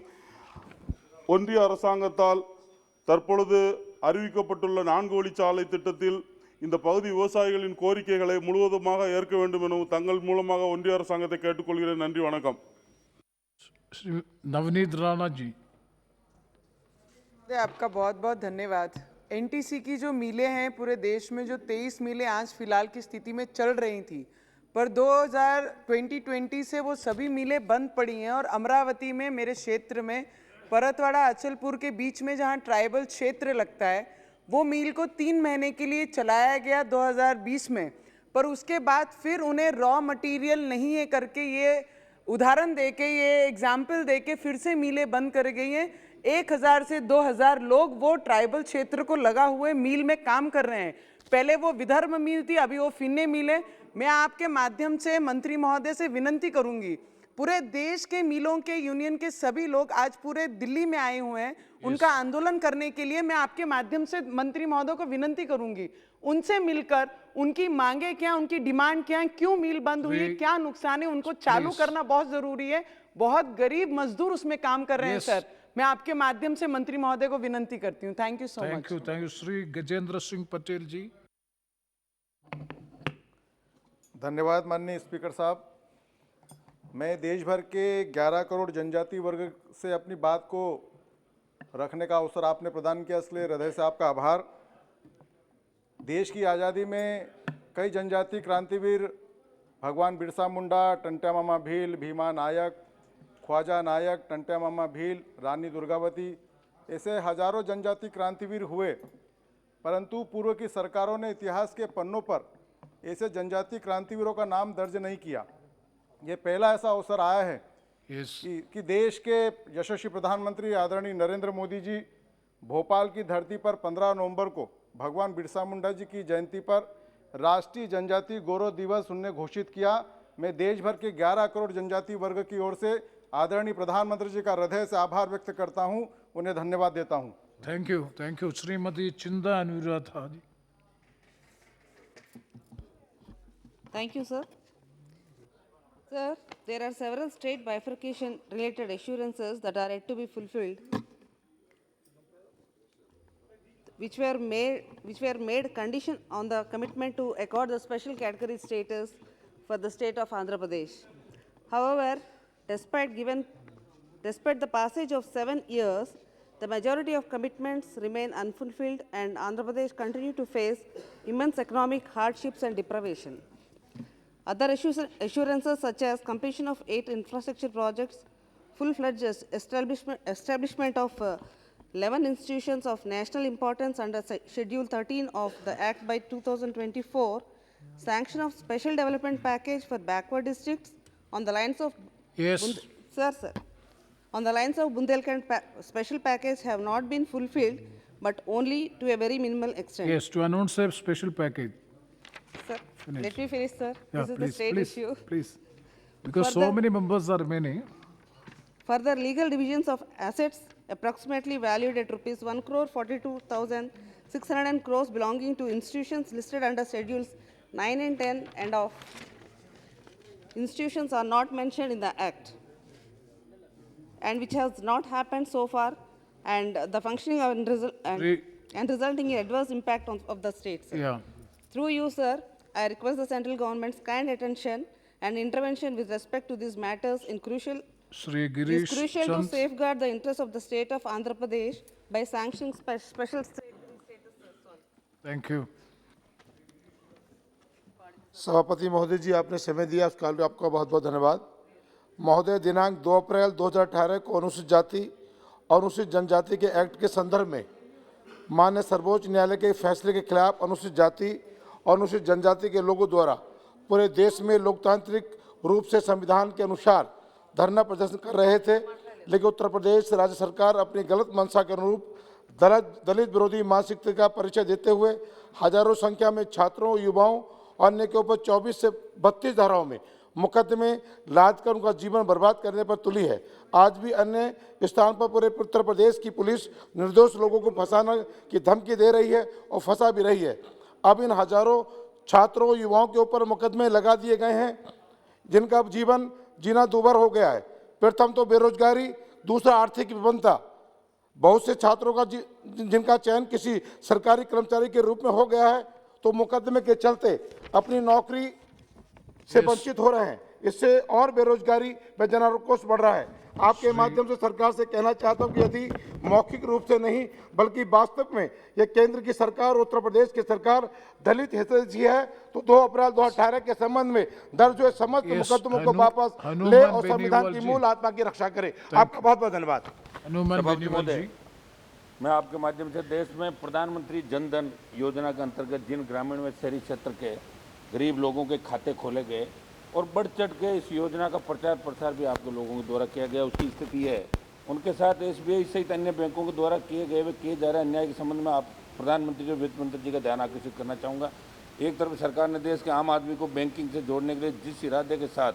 ஒன்றிய அரசாங்கத்தால் தற்பொழுது அறிவிக்கப்பட்டுள்ள 4 வழிச்சாலை திட்டத்தில் இந்த பகுதி விவசாயிகளின் கோரிக்கைகளை முழுவதுமாக ஏற்க வேண்டும் எனவும் தங்கள் மூலமாக ஒன்றிய அரசாங்கத்தை கேட்டுக்கொள்கிறேன். நன்றி, வணக்கம். नवनीत राणा जी. आपका बहुत बहुत धन्यवाद। एनटीसी की जो मिलें हैं पूरे देश में, जो 23 मिलें आज फिलहाल की स्थिति में चल रही थी, पर 2020 से वो सभी मिलें बंद पड़ी हैं। और अमरावती में मेरे क्षेत्र में परतवाड़ा अचलपुर के बीच में जहाँ ट्राइबल क्षेत्र लगता है, वो मिल को 3 महीने के लिए चलाया गया 2020 में, पर उसके बाद फिर उन्हें रॉ मटेरियल नहीं है करके ये उदाहरण देके, ये एग्जाम्पल देके फिर से मिलें बंद कर गई हैं। 1000 से 2000 लोग वो ट्राइबल क्षेत्र को लगा हुए मिल में काम कर रहे हैं। पहले वो विदर्भ मिल थी, अभी वो फिन्ने मिल है। मैं आपके माध्यम से मंत्री महोदय से विनंती करूंगी, पूरे देश के मिलों के यूनियन के सभी लोग आज पूरे दिल्ली में आए हुए हैं उनका आंदोलन करने के लिए। मैं आपके माध्यम से मंत्री महोदय को विनंती करूंगी, उनसे मिलकर उनकी मांगे क्या, उनकी डिमांड क्या है, क्यों मिल बंद हुई है, क्या नुकसान है, उनको चालू करना बहुत जरूरी है। बहुत गरीब मजदूर उसमें काम कर रहे हैं। सर, मैं आपके माध्यम से मंत्री महोदय को विनंती करती हूँ। Thank you so much. Thank you. Shri Gajendra Singh Patel ji. धन्यवाद माननीय स्पीकर साहब। मैं देश भर के 11 करोड़ जनजाति वर्ग से अपनी बात को रखने का अवसर आपने प्रदान किया, इसलिए हृदय से आपका आभार। देश की आज़ादी में कई जनजाति क्रांतिवीर भगवान बिरसा मुंडा, टंट्या मामा भील, भीमा नायक, ख्वाजा नायक, टंट्या मामा भील, रानी दुर्गावती, ऐसे हजारों जनजाति क्रांतिवीर हुए, परंतु पूर्व की सरकारों ने इतिहास के पन्नों पर ऐसे जनजाति क्रांतिवीरों का नाम दर्ज नहीं किया। ये पहला ऐसा अवसर आया है कि देश के यशस्वी प्रधानमंत्री आदरणीय नरेंद्र मोदी जी भोपाल की धरती पर 15 नवंबर को भगवान बिरसा मुंडा जी की जयंती पर राष्ट्रीय जनजाति गौरव दिवस उन्होंने घोषित किया। मैं देश भर के 11 करोड़ जनजाति वर्ग की ओर से आदरणीय प्रधानमंत्री जी का हृदय से आभार व्यक्त करता हूं, उन्हें धन्यवाद देता हूं। Thank you. Shrimati Chinda Anuradha ji. Thank you, sir. Sir, there are several state bifurcation related assurances that are yet to be fulfilled, which were made condition on the commitment to accord the special category status for the state of Andhra Pradesh. However, despite the passage of 7 years, the majority of commitments remain unfulfilled and Andhra Pradesh continue to face immense economic hardships and deprivation. Other assurances such as completion of 8 infrastructure projects, full-fledged establishment of 11 institutions of national importance under Schedule 13 of the Act by 2024, sanction of special development package for backward districts on the lines of Yes. Sir. On the lines of Bundelkhand special package have not been fulfilled, but only to a very minimal extent. Yes, to announce a special package. Sir, Finish. let me finish, sir. Yeah, This is please, the state please, issue. please. Because so Further- many members are remaining. Further, legal divisions of assets approximately valued at rupees 1,42,600 crores belonging to institutions listed under schedules 9 and 10 and of institutions are not mentioned in the Act, and which has not happened so far, and the functioning and resulting in adverse impact of the state, sir. Yeah. Through you, sir, I request the central government's kind attention and intervention with respect to these matters in crucial Shri It is Girish crucial to Chand. safeguard the interests of the state of Andhra Pradesh by sanctioning special state status. Thank you. सभापति महोदय जी, आपने समय दिया उसके लिए आपका बहुत बहुत धन्यवाद। महोदय, दिनांक 2 अप्रैल 2018 को अनुसूचित जाति और अनुसूचित जनजाति के एक्ट के संदर्भ में माननीय सर्वोच्च न्यायालय के फैसले के खिलाफ अनुसूचित जाति और अनुसूचित जनजाति के लोगों द्वारा पूरे देश में लोकतांत्रिक रूप से संविधान के अनुसार धरना प्रदर्शन कर रहे थे, लेकिन उत्तर प्रदेश राज्य सरकार अपनी गलत मंशा के अनुरूप दलित विरोधी मानसिकता का परिचय देते हुए हजारों संख्या में छात्रों, युवाओं और अन्य के ऊपर 24 से 32 धाराओं में मुकदमे लाद कर उनका जीवन बर्बाद करने पर तुली है। आज भी अन्य स्थान पर पूरे उत्तर प्रदेश की पुलिस निर्दोष लोगों को फंसाने की धमकी दे रही है और फंसा भी रही है। अब इन हजारों छात्रों, युवाओं के ऊपर मुकदमे लगा दिए गए हैं जिनका जीवन जीना दूभर हो गया है। प्रथम तो बेरोजगारी, दूसरा आर्थिक विपन्नता। बहुत से छात्रों का जिनका चयन किसी सरकारी कर्मचारी के रूप में हो गया है, तो मुकदमे के चलते अपनी नौकरी से वंचित हो रहे हैं। इससे और बेरोजगारी व जनाक्रोश बढ़ रहा है। आपके माध्यम से सरकार से कहना चाहता हूं कि यदि मौखिक रूप से नहीं बल्कि वास्तव में ये केंद्र की सरकार और उत्तर प्रदेश की सरकार दलित हितैषी है, तो 2 अप्रैल 2018 के संबंध में दर्ज हुए समस्त मुकदमों को वापस ले और संविधान की मूल आत्मा की रक्षा करे। आपका बहुत बहुत धन्यवाद। सभापति महोदय, मैं आपके माध्यम से देश में प्रधानमंत्री जन धन योजना के अंतर्गत जिन ग्रामीण व शहरी क्षेत्र के गरीब लोगों के खाते खोले गए और बढ़ चढ़ के इस योजना का प्रचार प्रसार भी आपके लोगों के द्वारा किया गया, उसकी स्थिति है उनके साथ एसबीआई सहित अन्य बैंकों के द्वारा किए जा रहे अन्याय के संबंध में आप प्रधानमंत्री और वित्त मंत्री जी का ध्यान आकर्षित करना चाहूँगा। एक तरफ सरकार ने देश के आम आदमी को बैंकिंग से जोड़ने के लिए जिस इरादे के साथ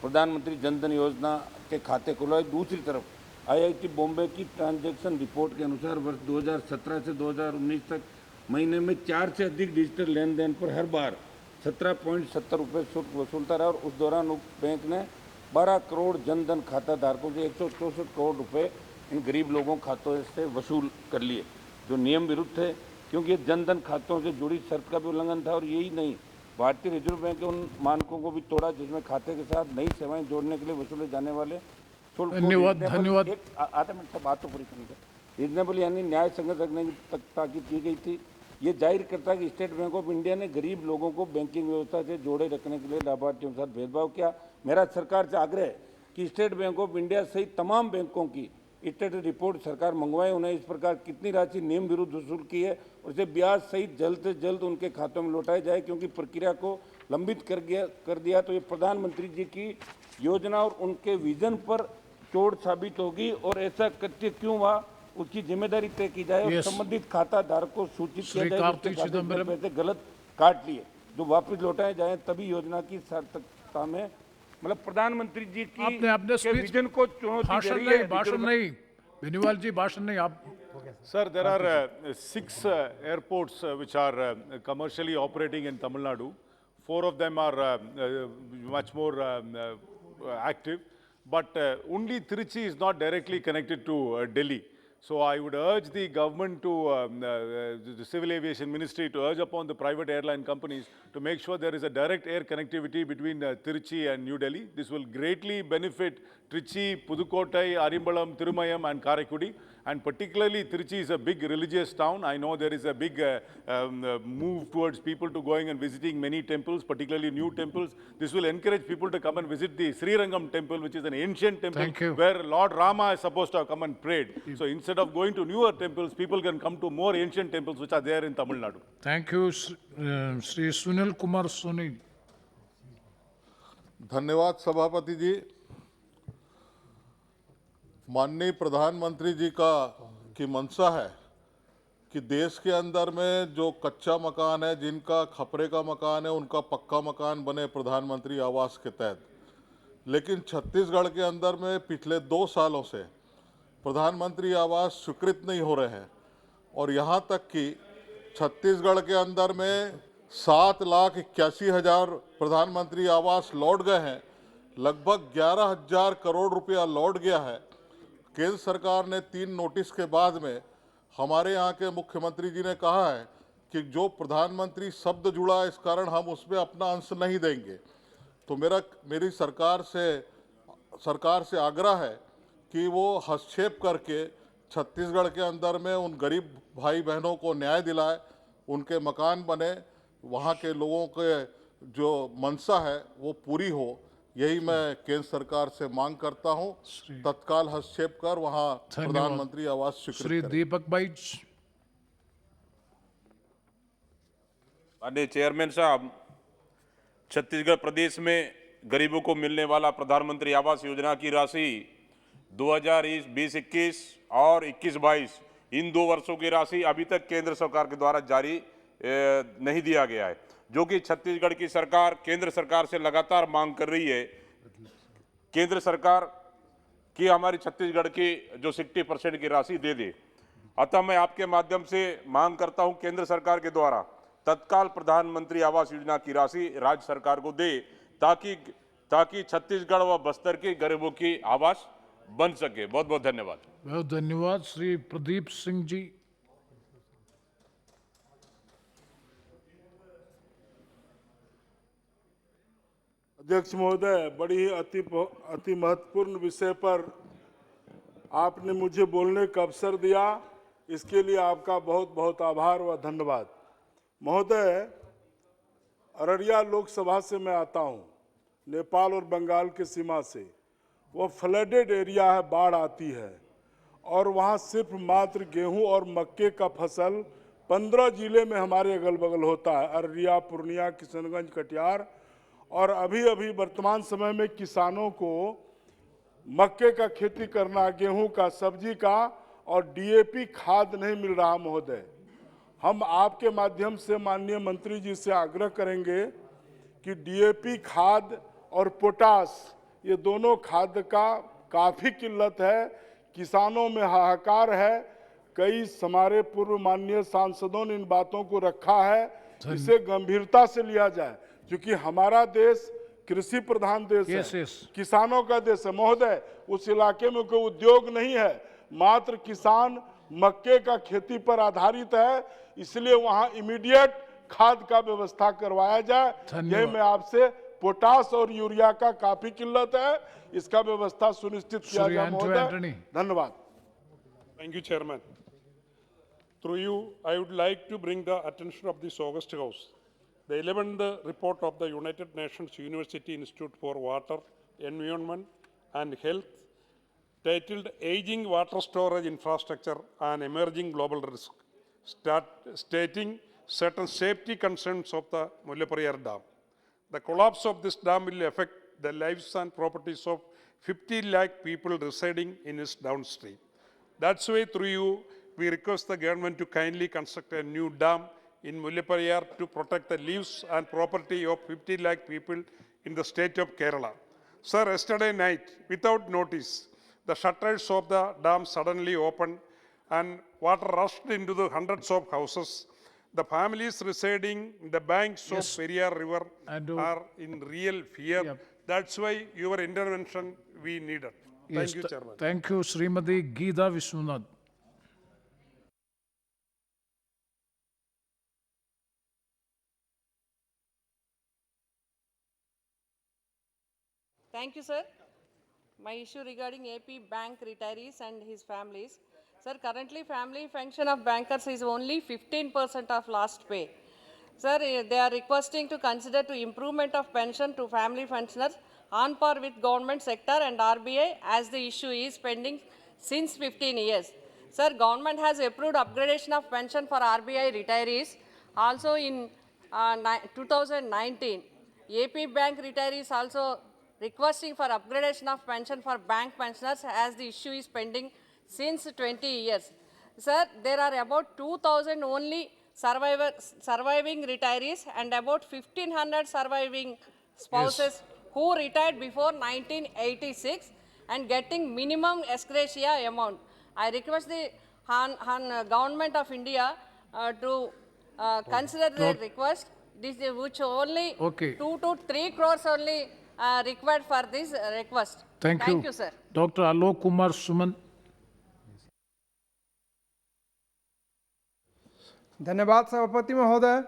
प्रधानमंत्री जन धन योजना के खाते खुलवाए, दूसरी तरफ IIT बॉम्बे की ट्रांजैक्शन रिपोर्ट के अनुसार वर्ष 2017 से 2019 तक महीने में 4 से अधिक डिजिटल लेन देन पर हर बार 17.70 रुपये शुल्क वसूलता रहा और उस दौरान बैंक ने 12 करोड़ जन धन खाता धारकों से 164 करोड़ रुपए इन गरीब लोगों खातों से वसूल कर लिए, जो नियम विरुद्ध थे, क्योंकि ये जन धन खातों से जुड़ी शर्त का भी उल्लंघन था। और यही नहीं, भारतीय रिजर्व बैंक के उन मानकों को भी तोड़ा जिसमें खाते के साथ नई सेवाएं जोड़ने के लिए वसूले जाने वाले शुल्क धन्यवाद। आधा मिनट से बात तो पूरी करनी है। रीजनेबल यानी न्याय संगत रखने की तक ताकीद की गई थी। ये जाहिर करता है कि स्टेट बैंक ऑफ इंडिया ने गरीब लोगों को बैंकिंग व्यवस्था से जोड़े रखने के लिए लाभार्थियों के साथ भेदभाव किया। मेरा सरकार से आग्रह है कि स्टेट बैंक ऑफ इंडिया सहित तमाम बैंकों की स्टेटस रिपोर्ट सरकार मंगवाए, उन्हें इस प्रकार कितनी राशि नियम विरुद्ध वसूल की है और इसे ब्याज सहित जल्द से जल्द उनके खातों में लौटाया जाए, क्योंकि प्रक्रिया को लंबित कर दिया तो ये प्रधानमंत्री जी की योजना और उनके विजन पर चोट साबित होगी। और ऐसा कृत्य क्यों हुआ उसकी जिम्मेदारी तय की जाए और संबंधित खाता धारक को सूचित किया जाए कि पैसे गलत काट लिए, जो वापस लौटाए जाए, तभी योजना की सार्थकता में मतलब प्रधानमंत्री जी की के विजन को चुनौती दे रही है। भाषण नहीं, बेनीवाल जी भाषण नहीं, आप। Sir, there are 6 airports which are commercially operating in Tamil Nadu. 4 of them are much more active, but only Trichy is not directly connected to Delhi. So I would urge the government to, the Civil Aviation Ministry to urge upon the private airline companies to make sure there is a direct air connectivity between Trichy and New Delhi. This will greatly benefit Trichy, Pudukottai, Arimbalam, Thirumayam and Karaikudi. And particularly Trichy is a big religious town. I know there is a big move towards people to going and visiting many temples, particularly new temples. This will encourage people to come and visit the Sri Rangam temple, which is an ancient temple Thank you. where Lord Rama is supposed to have come and prayed. So instead of going to newer temples, people can come to more ancient temples which are there in Tamil Nadu. Thank you, Sri Sunil Kumar Soni. धन्यवाद सभापति जी। माननीय प्रधानमंत्री जी की मंशा है कि देश के अंदर में जो कच्चा मकान है, जिनका खपरे का मकान है, उनका पक्का मकान बने प्रधानमंत्री आवास के तहत। लेकिन छत्तीसगढ़ के अंदर में पिछले 2 सालों से प्रधानमंत्री आवास स्वीकृत नहीं हो रहे हैं और यहाँ तक कि छत्तीसगढ़ के अंदर में 7,81,000 प्रधानमंत्री आवास लौट गए हैं। लगभग 11,000 करोड़ रुपया लौट गया है। केंद्र सरकार ने 3 नोटिस के बाद में हमारे यहाँ के मुख्यमंत्री जी ने कहा है कि जो प्रधानमंत्री शब्द जुड़ा, इस कारण हम उसमें अपना अंश नहीं देंगे। तो मेरी सरकार से आग्रह है कि वो हस्तक्षेप करके छत्तीसगढ़ के अंदर में उन गरीब भाई बहनों को न्याय दिलाए, उनके मकान बने, वहाँ के लोगों के जो मंशा है वो पूरी हो। यही मैं केंद्र सरकार से मांग करता हूँ, तत्काल हस्तक्षेप कर वहाँ प्रधानमंत्री आवास स्वीकृत श्री करें। दीपक भाई। माननीय चेयरमैन साहब, छत्तीसगढ़ प्रदेश में गरीबों को मिलने वाला प्रधानमंत्री आवास योजना की राशि 2020-21 और 21-22 इन 2 वर्षों की राशि अभी तक केंद्र सरकार के द्वारा जारी नहीं दिया गया है, जो कि छत्तीसगढ़ की सरकार केंद्र सरकार से लगातार मांग कर रही है। केंद्र सरकार की हमारी छत्तीसगढ़ की जो 60% की राशि दे दे। अतः मैं आपके माध्यम से मांग करता हूं केंद्र सरकार के द्वारा तत्काल प्रधानमंत्री आवास योजना की राशि राज्य सरकार को दे, ताकि छत्तीसगढ़ व बस्तर के गरीबों की आवास बन सके। बहुत बहुत धन्यवाद। बहुत धन्यवाद। श्री प्रदीप सिंह जी। अध्यक्ष महोदय, बड़ी ही अति महत्वपूर्ण विषय पर आपने मुझे बोलने का अवसर दिया, इसके लिए आपका बहुत बहुत आभार व धन्यवाद। महोदय, अररिया लोकसभा से मैं आता हूं, नेपाल और बंगाल के सीमा से। वो फ्लडेड एरिया है, बाढ़ आती है और वहाँ सिर्फ मात्र गेहूं और मक्के का फसल 15 जिले में हमारे अगल बगल होता है, अररिया, पूर्णिया, किशनगंज, कटिहार। और अभी अभी वर्तमान समय में किसानों को मक्के का खेती करना, गेहूं का, सब्जी का और डीएपी खाद नहीं मिल रहा। महोदय, हम आपके माध्यम से माननीय मंत्री जी से आग्रह करेंगे कि डीएपी खाद और पोटास, ये दोनों खाद का काफ़ी किल्लत है, किसानों में हाहाकार है। कई हमारे पूर्व माननीय सांसदों ने इन बातों को रखा है, इसे गंभीरता से लिया जाए, क्योंकि हमारा देश कृषि प्रधान देश है, किसानों का देश है। महोदय, उस इलाके में कोई उद्योग नहीं है, मात्र किसान मक्के का खेती पर आधारित है, इसलिए वहां इमीडिएट खाद का व्यवस्था करवाया जाए। यही मैं आपसे, पोटास और यूरिया का काफी किल्लत है, इसका व्यवस्था सुनिश्चित किया जाए। महोदय, धन्यवाद। Thank you, Chairman. Through you, I would like to bring the attention of this August House the 11th report of the United Nations University Institute for Water, Environment and Health, titled Aging Water Storage Infrastructure and Emerging Global Risk, stating certain safety concerns of the Mullaperiyar Dam. The collapse of this dam will affect the lives and properties of 50 lakh people residing in its downstream. That's why, through you, we request the government to kindly construct a new dam in Mullaperiyar to protect the lives and property of 50 lakh people in the state of Kerala. Sir, yesterday night, without notice, the shutters of the dam suddenly opened and water rushed into the hundreds of houses. The families residing in the banks of Periyar River are in real fear. That's why your intervention we needed. Thank you, Chairman. Thank you, Srimati Geeta Vishwanath. Thank you, sir. My issue regarding AP bank retirees and his families. Sir, currently family pension of bankers is only 15% of last pay. Sir, they are requesting to consider to improvement of pension to family pensioners on par with government sector and RBI as the issue is pending since 15 years. Sir, government has approved upgradation of pension for RBI retirees. Also in 2019, AP Bank retirees also requesting for upgradation of pension for bank pensioners as the issue is pending since 20 years. Sir, there are about 2,000 only surviving retirees and about 1,500 surviving spouses who retired before 1986 and getting minimum ex gratia amount. I request the Government of India to consider their request, which only 2 to 3 crores only required for this request. Thank you, sir. Dr. Alok Kumar Suman. धन्यवाद सभापति महोदय।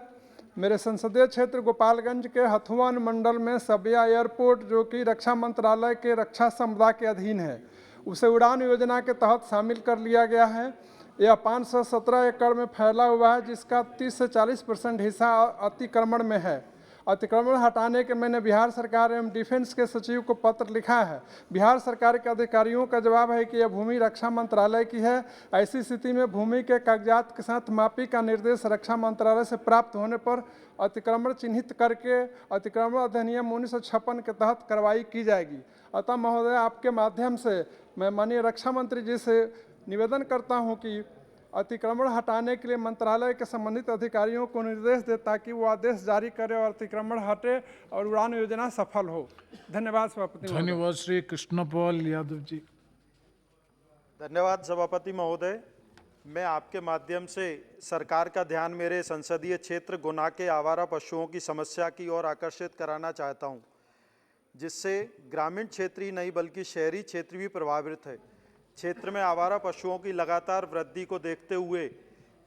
मेरे संसदीय क्षेत्र गोपालगंज के हथुआ मंडल में सबिया airport जो कि रक्षा मंत्रालय के रक्षा संपदा के अधीन है, उसे उड़ान योजना के तहत शामिल कर लिया गया है। यह 517 एकड़ में फैला हुआ है, जिसका 30 से 40% हिस्सा अतिक्रमण में है। अतिक्रमण हटाने के मैंने बिहार सरकार एवं डिफेंस के सचिव को पत्र लिखा है। बिहार सरकार के अधिकारियों का जवाब है कि यह भूमि रक्षा मंत्रालय की है। ऐसी स्थिति में भूमि के कागजात के साथ मापी का निर्देश रक्षा मंत्रालय से प्राप्त होने पर अतिक्रमण चिन्हित करके अतिक्रमण अधिनियम 1956 के तहत कार्रवाई की जाएगी। अतः महोदय, आपके माध्यम से मैं माननीय रक्षा मंत्री जी से निवेदन करता हूँ कि अतिक्रमण हटाने के लिए मंत्रालय के संबंधित अधिकारियों को निर्देश दे ताकि वो आदेश जारी करे और अतिक्रमण हटे और उड़ान योजना सफल हो। धन्यवाद सभापति महोदय। धन्यवाद श्री कृष्णपाल यादव जी। धन्यवाद सभापति महोदय। मैं आपके माध्यम से सरकार का ध्यान मेरे संसदीय क्षेत्र गुना के आवारा पशुओं की समस्या की ओर आकर्षित कराना चाहता हूं, जिससे ग्रामीण क्षेत्र ही नहीं बल्कि शहरी क्षेत्र भी प्रभावित है। क्षेत्र में आवारा पशुओं की लगातार वृद्धि को देखते हुए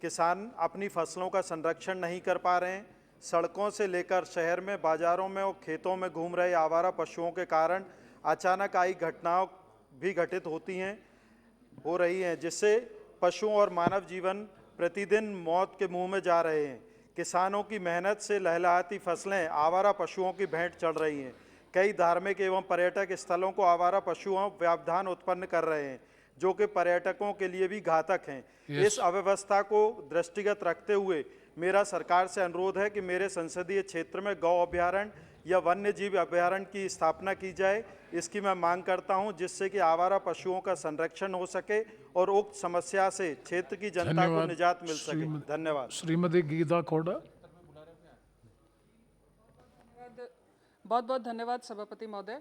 किसान अपनी फसलों का संरक्षण नहीं कर पा रहे हैं। सड़कों से लेकर शहर में, बाजारों में और खेतों में घूम रहे आवारा पशुओं के कारण अचानक आई घटनाओं भी घटित हो रही हैं, जिससे पशुओं और मानव जीवन प्रतिदिन मौत के मुंह में जा रहे हैं। किसानों की मेहनत से लहलहाती फसलें आवारा पशुओं की भेंट चढ़ रही हैं। कई धार्मिक एवं पर्यटक स्थलों को आवारा पशुओं व्यवधान उत्पन्न कर रहे हैं, जो कि पर्यटकों के लिए भी घातक हैं। इस अव्यवस्था को दृष्टिगत रखते हुए मेरा सरकार से अनुरोध है कि मेरे संसदीय क्षेत्र में गौ अभयारण्य या वन्य जीव अभयारण्य की स्थापना की जाए। इसकी मैं मांग करता हूं, जिससे कि आवारा पशुओं का संरक्षण हो सके और उक्त समस्या से क्षेत्र की जनता को निजात मिल सके। धन्यवाद। श्रीमती गीता खोड़ा। बहुत बहुत धन्यवाद सभापति महोदय।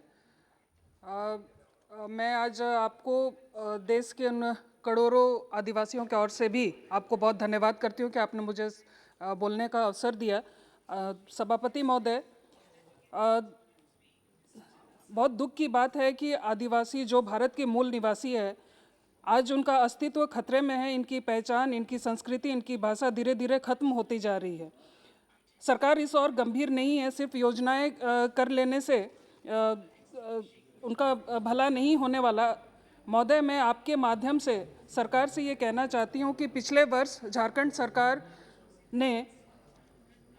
मैं आज आपको देश के उन करोड़ों आदिवासियों की ओर से भी आपको बहुत धन्यवाद करती हूँ कि आपने मुझे बोलने का अवसर दिया। सभापति महोदय, बहुत दुख की बात है कि आदिवासी जो भारत के मूल निवासी है, आज उनका अस्तित्व खतरे में है। इनकी पहचान, इनकी संस्कृति, इनकी भाषा धीरे धीरे खत्म होती जा रही है। सरकार इस और गंभीर नहीं है। सिर्फ योजनाएं कर लेने से उनका भला नहीं होने वाला। महोदय, मैं आपके माध्यम से सरकार से ये कहना चाहती हूँ कि पिछले वर्ष झारखंड सरकार ने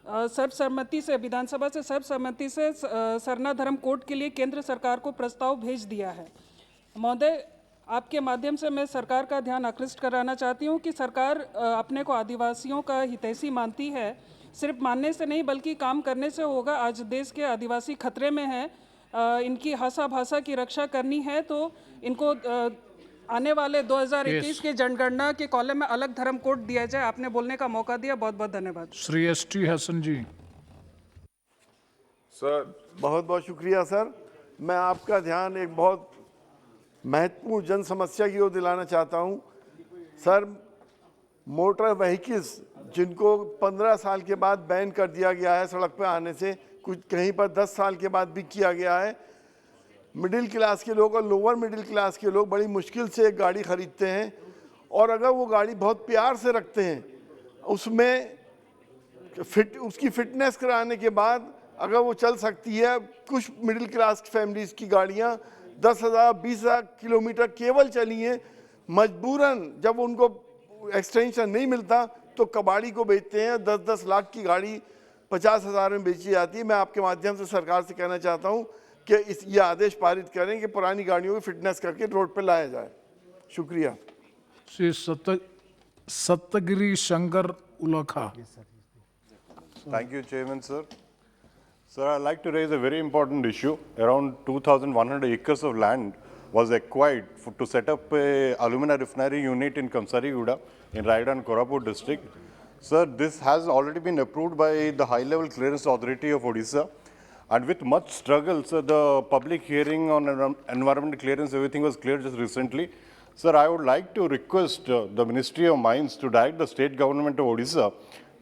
सर्वसम्मति से, विधानसभा से सर्वसम्मति से सरना धर्म कोड के लिए केंद्र सरकार को प्रस्ताव भेज दिया है। महोदय, आपके माध्यम से मैं सरकार का ध्यान आकृष्ट कराना चाहती हूँ कि सरकार अपने को आदिवासियों का हितैषी मानती है। सिर्फ मानने से नहीं बल्कि काम करने से होगा। आज देश के आदिवासी खतरे में हैं। इनकी भाषा भाषा की रक्षा करनी है तो इनको आने वाले 2021 के जनगणना के कॉलम में अलग धर्म कोड दिया जाए। आपने बोलने का मौका दिया, बहुत बहुत धन्यवाद। श्री एस.टी. हसन जी। सर, बहुत बहुत शुक्रिया सर। मैं आपका ध्यान एक बहुत महत्वपूर्ण जन समस्या की ओर दिलाना चाहता हूं। सर, मोटर व्हीकल्स जिनको 15 साल के बाद बैन कर दिया गया है सड़क पर आने से, कुछ कहीं पर 10 साल के बाद भी किया गया है। मिडिल क्लास के लोग और लोअर मिडिल क्लास के लोग बड़ी मुश्किल से एक गाड़ी खरीदते हैं, और अगर वो गाड़ी बहुत प्यार से रखते हैं, उसमें उसकी फिटनेस कराने के बाद अगर वो चल सकती है। कुछ मिडिल क्लास फैमिलीज़ की गाड़ियाँ 10,000 20,000 किलोमीटर केवल चली हैं, मजबूरन जब उनको एक्सटेंशन नहीं मिलता तो कबाड़ी को बेचते हैं। 10-10 लाख की गाड़ी 50,000 में बेची जाती है। मैं आपके माध्यम से सरकार से कहना चाहता हूं कि ये आदेश पारित करें कि पुरानी गाड़ियों की फिटनेस करके रोड पर लाया जाए। शुक्रिया। Shri Saptagiri Shankar उलखा। Thank you, Chairman, sir. Sir, I'd like to raise a very important issue. Around 2,100 acres of land was acquired to set up a alumina refinery unit in Kamsariguda in Rayagada and Koraput district. Sir, this has already been approved by the high-level clearance authority of Odisha. And with much struggle, sir, the public hearing on environmental clearance, everything was cleared just recently. Sir, I would like to request the Ministry of Mines to direct the state government of Odisha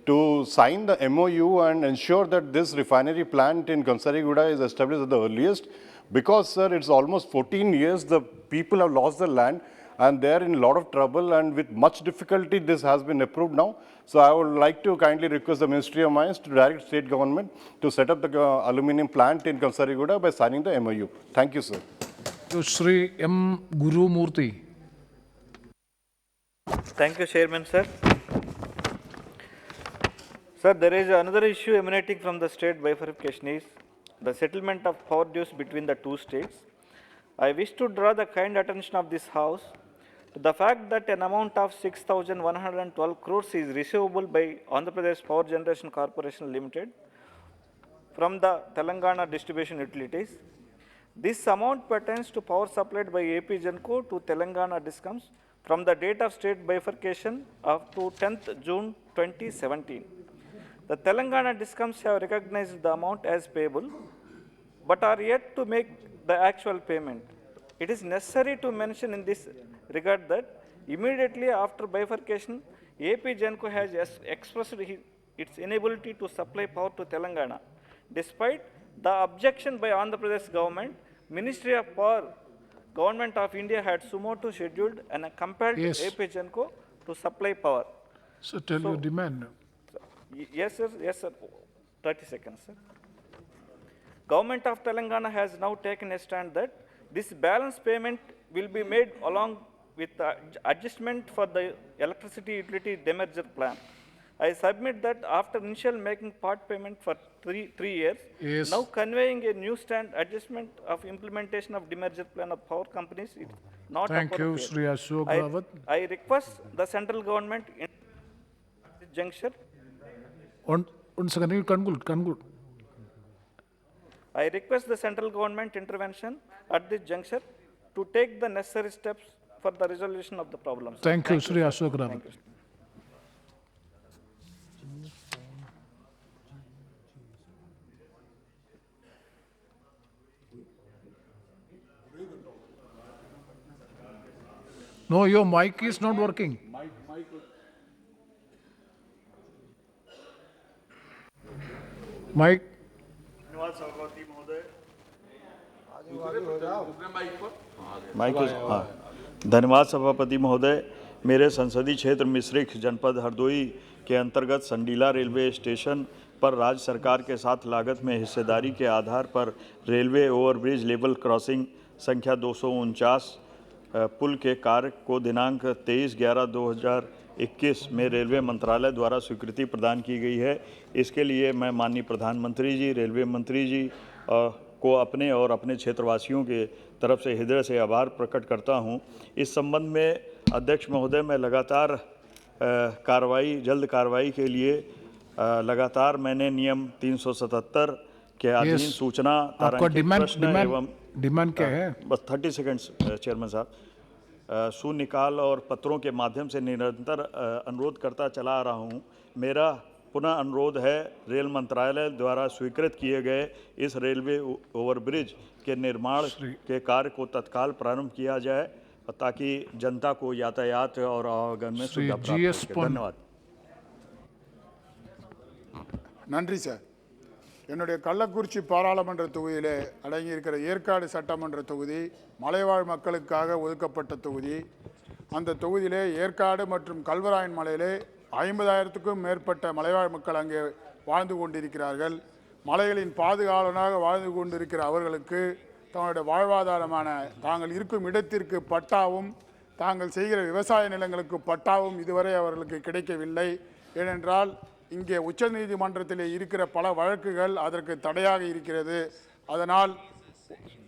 to sign the MOU and ensure that this refinery plant in Kamsariguda is established at the earliest. Because, sir, it's almost 14 years, the people have lost their land and they are in a lot of trouble, and with much difficulty this has been approved now. So I would like to kindly request the Ministry of Mines to direct state government to set up the aluminium plant in Kamsariguda by signing the MOU. Thank you, sir. To Shri M. Guru Murthy. Thank you, Chairman, sir. Sir, there is another issue emanating from the state bifurcation is the settlement of power dues between the two states. I wish to draw the kind attention of this House to the fact that an amount of 6,112 crores is receivable by Andhra Pradesh Power Generation Corporation Limited from the Telangana distribution utilities. This amount pertains to power supplied by AP Genco to Telangana Discoms from the date of state bifurcation up to 10th June 2017. The Telangana Discoms have recognized the amount as payable, but are yet to make the actual payment. It is necessary to mention in this regard that immediately after bifurcation, AP Genco has expressed its inability to supply power to Telangana. Despite the objection by Andhra Pradesh government, Ministry of Power, Government of India had sumo to scheduled and compelled AP Genco to supply power. So tell your demand. Yes, sir. Yes, sir. 30 seconds, sir. Government of Telangana has now taken a stand that this balance payment will be made along with the adjustment for the electricity utility demerger plan. I submit that after initial making part payment for three years, now conveying a new stand adjustment of implementation of demerger plan of power companies is not Thank you, appropriate. Shri Ashok Rawat. I request the central government in this juncture. One second, you conclude. I request the central government intervention at this juncture to take the necessary steps for the resolution of the problems. Thank you, Shri Ashok Rawat. Thank you. No, your mic is not working. Mic. धन्यवाद सभापति महोदय। मेरे संसदीय क्षेत्र मिश्रिख जनपद हरदोई के अंतर्गत Sandila railway station पर राज्य सरकार के साथ लागत में हिस्सेदारी के आधार पर रेलवे ओवरब्रिज लेवल क्रॉसिंग संख्या 249 पुल के कार्य को दिनांक 23/11/2021 में रेलवे मंत्रालय द्वारा स्वीकृति प्रदान की गई है। इसके लिए मैं माननीय प्रधानमंत्री जी, रेलवे मंत्री जी को अपने और अपने क्षेत्रवासियों के तरफ से हृदय से आभार प्रकट करता हूं। इस संबंध में अध्यक्ष महोदय, मैं लगातार जल्द कार्रवाई के लिए लगातार मैंने नियम 377 के अधीन सूचना तारांकित प्रश्न एवं डिमांड क्या है? बस 30 सेकंड्स चेयरमैन साहब। सुनिकाल और पत्रों के माध्यम से निरंतर अनुरोध करता चला आ रहा हूँ। मेरा पुनः अनुरोध है, रेल मंत्रालय द्वारा स्वीकृत किए गए इस रेलवे ओवरब्रिज के निर्माण के कार्य को तत्काल प्रारंभ किया जाए ताकि जनता को यातायात और आवागमन में सुविधा प्राप्त हो सके। धन्यवाद। நன்றி சார். என்னுடைய கள்ளக்குறிச்சி பாராளுமன்ற தொகுதியில் அடங்கியிருக்கிற ஏற்காடு சட்டமன்ற தொகுதி மலைவாழ் மக்களுக்காக ஒதுக்கப்பட்ட தொகுதி. அந்த தொகுதியிலே ஏற்காடு மற்றும் கல்வராயன் மலையிலே 50,000க்கும் மேற்பட்ட மலைவாழ் மக்கள் அங்கே வாழ்ந்து கொண்டிருக்கிறார்கள். மலைகளின் பாதுகாவலனாக வாழ்ந்து கொண்டிருக்கிற அவர்களுக்கு தங்களுடைய வாழ்வாதாரமான தாங்கள் இருக்கும் இடத்திற்கு பட்டாவும் தாங்கள் செய்கிற விவசாய நிலங்களுக்கு பட்டாவும் இதுவரை அவர்களுக்கு கிடைக்கவில்லை. ஏனென்றால் இங்கே உச்சநீதிமன்றத்தில் இருக்கிற பல வழக்குகள் அதற்கு தடையாக இருக்கிறது. அதனால்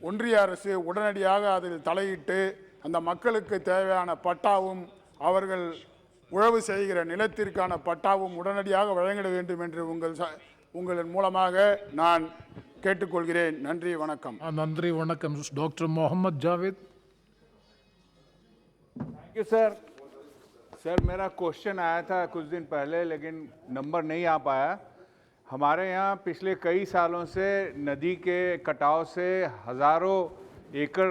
ஒன்றிய அரசு உடனடியாக அதில் தலையிட்டு அந்த மக்களுக்கு தேவையான பட்டாவும் அவர்கள் உழவு செய்கிற நிலத்திற்கான பட்டாவும் உடனடியாக வழங்கிட வேண்டும் என்று உங்களின் மூலமாக நான் கேட்டுக்கொள்கிறேன். நன்றி, வணக்கம். நன்றி, வணக்கம். Doctor Mohammad Javed. Thank you sir. Sir मेरा क्वेश्चन आया था कुछ दिन पहले लेकिन नंबर नहीं आ पाया. हमारे यहाँ पिछले कई सालों से नदी के कटाव से हज़ारों एकड़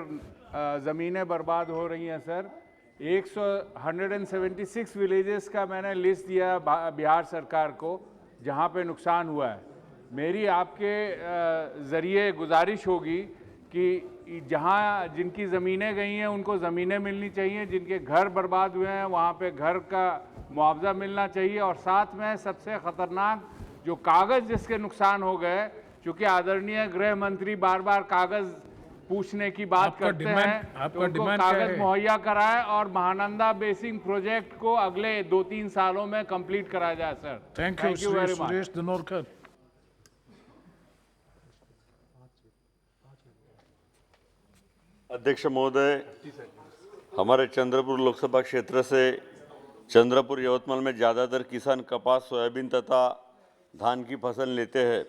ज़मीनें बर्बाद हो रही हैं सर. 176 विलेजेस का मैंने लिस्ट दिया बिहार सरकार को जहाँ पे नुकसान हुआ है. मेरी आपके ज़रिए गुजारिश होगी कि जहाँ जिनकी ज़मीनें गई हैं उनको ज़मीनें मिलनी चाहिए, जिनके घर बर्बाद हुए हैं वहाँ पे घर का मुआवजा मिलना चाहिए, और साथ में सबसे ख़तरनाक जो कागज़ जिसके नुकसान हो गए, चूँकि आदरणीय गृह मंत्री बार बार कागज़ पूछने की बात करते हैं, तो उनको कागज़ मुहैया कराए और महानंदा बेसिन प्रोजेक्ट को अगले 2-3 सालों में कंप्लीट कराया जाए sir. Thank you very much. Suresh Dhanorkar. अध्यक्ष महोदय, हमारे चंद्रपुर लोकसभा क्षेत्र से चंद्रपुर यवतमाल में ज़्यादातर किसान कपास, सोयाबीन तथा धान की फसल लेते हैं.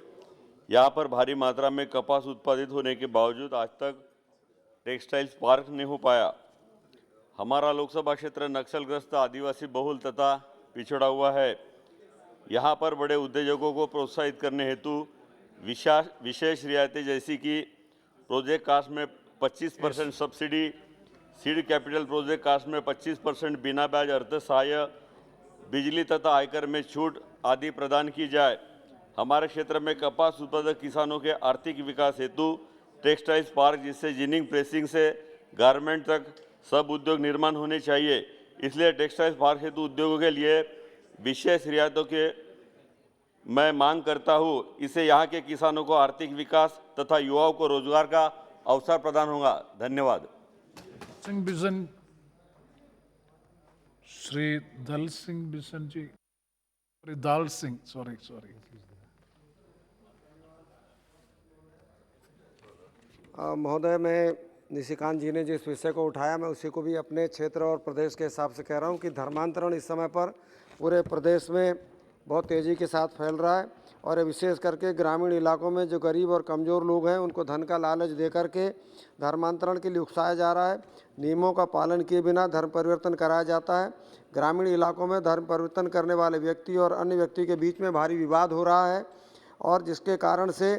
यहाँ पर भारी मात्रा में कपास उत्पादित होने के बावजूद आज तक टेक्सटाइल्स पार्क नहीं हो पाया. हमारा लोकसभा क्षेत्र नक्सलग्रस्त, आदिवासी बहुल तथा पिछड़ा हुआ है. यहाँ पर बड़े उद्योगों को प्रोत्साहित करने हेतु विशेष रियायतें जैसी कि प्रोजेक्ट कास्ट में 25% subsidy, seed capital project cost में 25% बिना ब्याज अर्थ सहाय्य, बिजली तथा आयकर में छूट आदि प्रदान की जाए. हमारे क्षेत्र में कपास उत्पादक किसानों के आर्थिक विकास हेतु टेक्सटाइल्स पार्क, जिससे जिनिंग प्रेसिंग से गारमेंट तक सब उद्योग निर्माण होने चाहिए. इसलिए टेक्सटाइल्स पार्क हेतु उद्योगों के लिए विशेष रियायतों के मैं मांग करता हूँ. इससे यहाँ के किसानों को आर्थिक विकास तथा युवाओं को रोजगार का अवसर प्रदान होगा. धन्यवाद. सिंह बिशन, श्री दल सिंह बिशन जी, दाल सिंह, सॉरी. महोदय, मैं निशिकांत जी ने जिस विषय को उठाया मैं उसी को भी अपने क्षेत्र और प्रदेश के हिसाब से कह रहा हूँ कि धर्मांतरण इस समय पर पूरे प्रदेश में बहुत तेज़ी के साथ फैल रहा है, और विशेष करके ग्रामीण इलाकों में जो गरीब और कमज़ोर लोग हैं उनको धन का लालच दे करके धर्मांतरण के लिए उकसाया जा रहा है. नियमों का पालन किए बिना धर्म परिवर्तन कराया जाता है. ग्रामीण इलाकों में धर्म परिवर्तन करने वाले व्यक्ति और अन्य व्यक्ति के बीच में भारी विवाद हो रहा है, और जिसके कारण से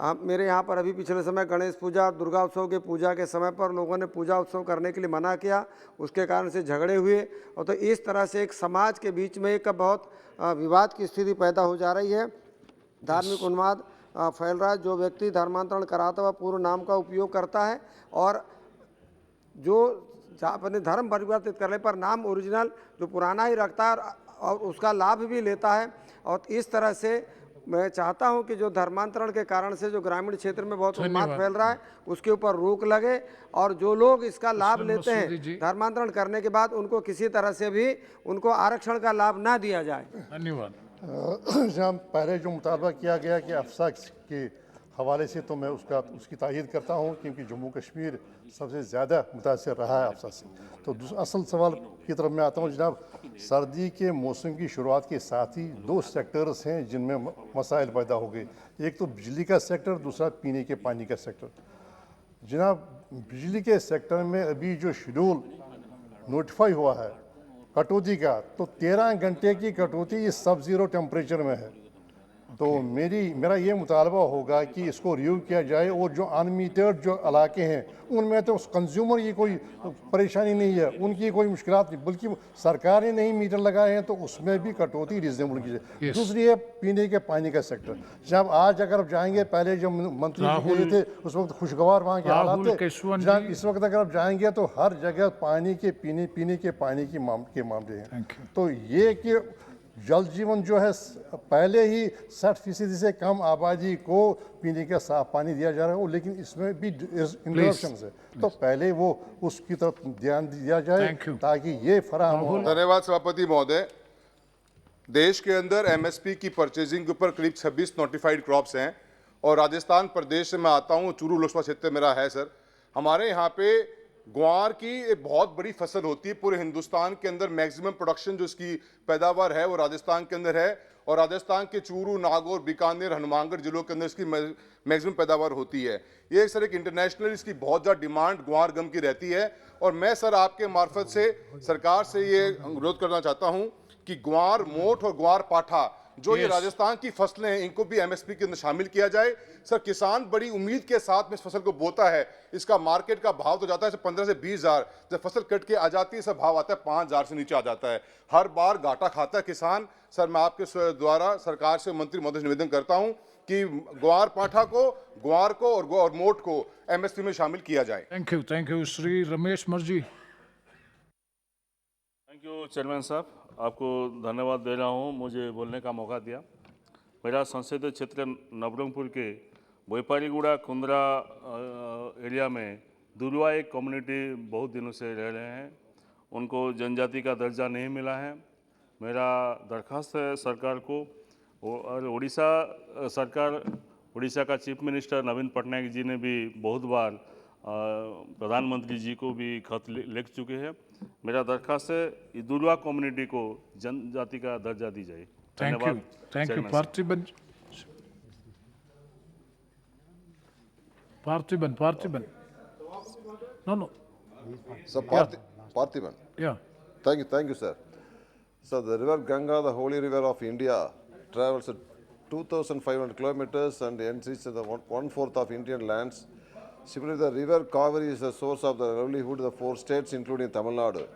मेरे यहाँ पर अभी पिछले समय गणेश पूजा और दुर्गा उत्सव के पूजा के समय पर लोगों ने पूजा उत्सव करने के लिए मना किया, उसके कारण से झगड़े हुए, और तो इस तरह से एक समाज के बीच में एक बहुत विवाद की स्थिति पैदा हो जा रही है. धार्मिक उन्माद फैल रहा है. जो व्यक्ति धर्मांतरण कराता हुआ पूर्व नाम का उपयोग करता है और जो अपने धर्म परिवर्तित करने पर नाम ओरिजिनल जो पुराना ही रखता है और उसका लाभ भी लेता है. और इस तरह से मैं चाहता हूं कि जो धर्मांतरण के कारण से जो ग्रामीण क्षेत्र में बहुत उन्माद फैल रहा है उसके ऊपर रोक लगे, और जो लोग इसका लाभ लेते हैं धर्मांतरण करने के बाद उनको किसी तरह से भी उनको आरक्षण का लाभ ना दिया जाए. धन्यवाद. जहाँ पहले जो मुतालबा किया गया कि अफसा के हवाले से, तो मैं उसकी तायद करता हूँ, क्योंकि जम्मू कश्मीर सबसे ज़्यादा मुतासर रहा है अफसा से. तो असल सवाल की तरफ मैं आता हूँ जनाब. सर्दी के मौसम की शुरुआत के साथ ही 2 सेक्टर्स हैं जिनमें मसाइल पैदा हो गए. एक तो बिजली का सेक्टर, दूसरा पीने के पानी का सेक्टर. जनाब, बिजली के सेक्टर में अभी जो शेड्यूल नोटिफाई हुआ है कटौती का, तो 13 घंटे की कटौती इस सब ज़ीरो टेम्परेचर में है. तो मेरा ये मुतालबा होगा कि इसको रिव्यू किया जाए, और जो अनमीटर्ड जो इलाके हैं उनमें तो कंज्यूमर की कोई परेशानी नहीं है, उनकी कोई मुश्किलात नहीं, बल्कि सरकार ने नहीं मीटर लगाए हैं तो उसमें भी कटौती रिजनेबल की जाए. दूसरी है पीने के पानी का सेक्टर. जब आज अगर आप जाएंगे, पहले जब मंत्री गए थे उस वक्त खुशगवार वहाँ के हालात थे. जब इस वक्त अगर आप जाएंगे तो हर जगह पानी के पीने के पानी के मामले हैं. तो ये कि जल जीवन जो है पहले ही 60% से कम आबादी को पीने का साफ पानी दिया जा रहा है, लेकिन इसमें भी इंटरप्शन है, तो पहले वो उसकी तरफ ध्यान दिया जाए ताकि ये फराहम हो। धन्यवाद सभापति महोदय। देश के अंदर एमएसपी की परचेजिंग के ऊपर करीब 26 नोटिफाइड क्रॉप्स हैं और राजस्थान प्रदेश से मैं आता हूँ, चूरू लोकसभा क्षेत्र मेरा है सर। हमारे यहाँ पे ग्वार की एक बहुत बड़ी फसल होती है, पूरे हिंदुस्तान के अंदर मैक्सिमम प्रोडक्शन जो इसकी पैदावार है वो राजस्थान के अंदर है और राजस्थान के चूरू, नागौर, बीकानेर, हनुमानगढ़ जिलों के अंदर इसकी मैक्सिमम पैदावार होती है। ये सर एक इंटरनेशनल इसकी बहुत ज़्यादा डिमांड ग्वार गम की रहती है और मैं सर आपके मार्फत से सरकार से ये अनुरोध करना चाहता हूँ कि ग्वार मोठ और ग्वार पाठा जो ये राजस्थान की फसलें हैं इनको भी एमएसपी के अंदर शामिल किया जाए। सर किसान बड़ी उम्मीद के साथ में इस फसल को बोता है, इसका मार्केट का भाव तो जाता है 15 से 20 हज़ार, जब फसल कट के आ जाती है सब भाव आता है 5 हज़ार से नीचे आ जाता है, हर बार घाटा खाता है किसान। सर मैं आपके द्वारा सरकार से मंत्री महोदय से निवेदन करता हूँ कि ग्वार पाठा को, ग्वार को और मोठ को एमएसपी में शामिल किया जाए। थैंक यू श्री रमेश मर्जी। थैंक यू चेयरमैन साहब, आपको धन्यवाद दे रहा हूँ मुझे बोलने का मौका दिया। मेरा संसदीय क्षेत्र नवरंगपुर के बोईपारीगुड़ा कुंद्रा एरिया में दुलवा एक कम्युनिटी बहुत दिनों से रह रहे हैं, उनको जनजाति का दर्जा नहीं मिला है। मेरा दरख्वास्त है सरकार को और उड़ीसा सरकार, उड़ीसा का चीफ मिनिस्टर नवीन पटनायक जी ने भी बहुत बार प्रधानमंत्री जी को भी खत लिख चुके हैं। मेरा दरख्वास्त है दुलवा कम्युनिटी को जनजाति का दर्जा दी जाए। Thank you Parthiban no sir, Parthiban. Yeah, thank you sir. So the river Ganga, the holy river of India, travels at 2,500 kilometers and enters the 1/4 of Indian lands. Similarly, the river Kaveri is the source of the livelihood of the 4 states, including Tamil Nadu.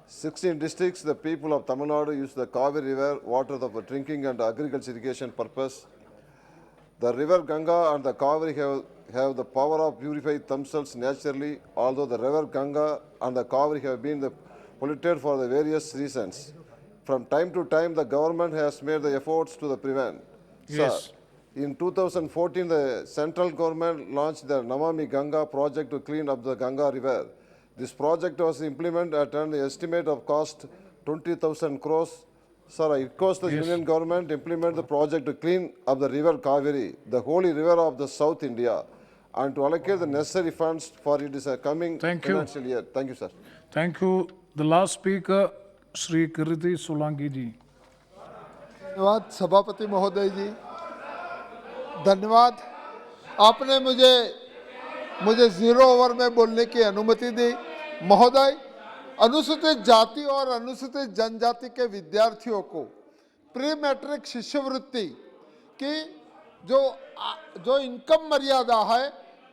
16 districts, the people of Tamil Nadu use the Kaveri river water for drinking and agriculture irrigation purpose. The river Ganga and the Kaveri have the power of purifying themselves naturally, although the river Ganga and the Kaveri have been polluted for the various reasons. From time to time, the government has made the efforts to prevent. Yes. So, in 2014, the central government launched the Namami Ganga project to clean up the Ganga river. This project was implemented at an estimate of cost 20,000 crores. Sir, it cost the Union government implement the project to clean up the river Kaveri, the holy river of the South India, and to allocate the necessary funds for it is a coming financial year. Thank you, sir. Thank you. The last speaker, Shri Kirti Solanki ji. धन्यवाद सभापति महोदय जी, धन्यवाद। आपने मुझे 0 over में बोलने की अनुमति दी। महोदय, अनुसूचित जाति और अनुसूचित जनजाति के विद्यार्थियों को प्री मैट्रिक शिष्यवृत्ति की जो इनकम मर्यादा है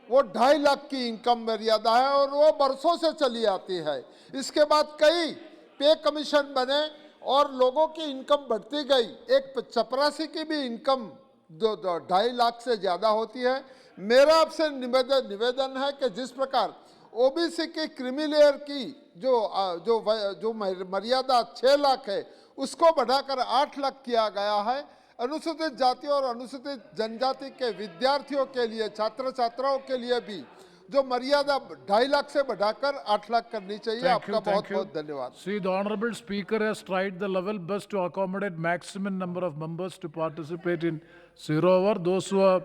वो 2.5 लाख की इनकम मर्यादा है और वो बरसों से चली आती है। इसके बाद कई पे कमीशन बने और लोगों की इनकम बढ़ती गई। एक चपरासी की भी इनकम 2.5 लाख से ज़्यादा होती है। मेरा आपसे निवेदन है कि जिस प्रकार ओबीसी की क्रीमी लेयर की जो मर्यादा 6 लाख है उसको बढ़ाकर 8 लाख किया गया है। अनुसूचित जाति और अनुसूचित जनजाति के विद्यार्थियों के लिए, छात्र छात्राओं के लिए भी जो मर्यादा 2.5 लाख से बढ़ाकर 8 लाख करनी चाहिए। आपका बहुत बहुत धन्यवाद। See, the honorable speaker has tried the level best to accommodate maximum number of members to participate in 0 hour. Those who have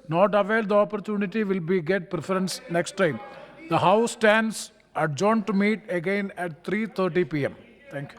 not availed the opportunity will get preference next time. The House stands adjourned to meet again at 3:30 p.m. Thank you.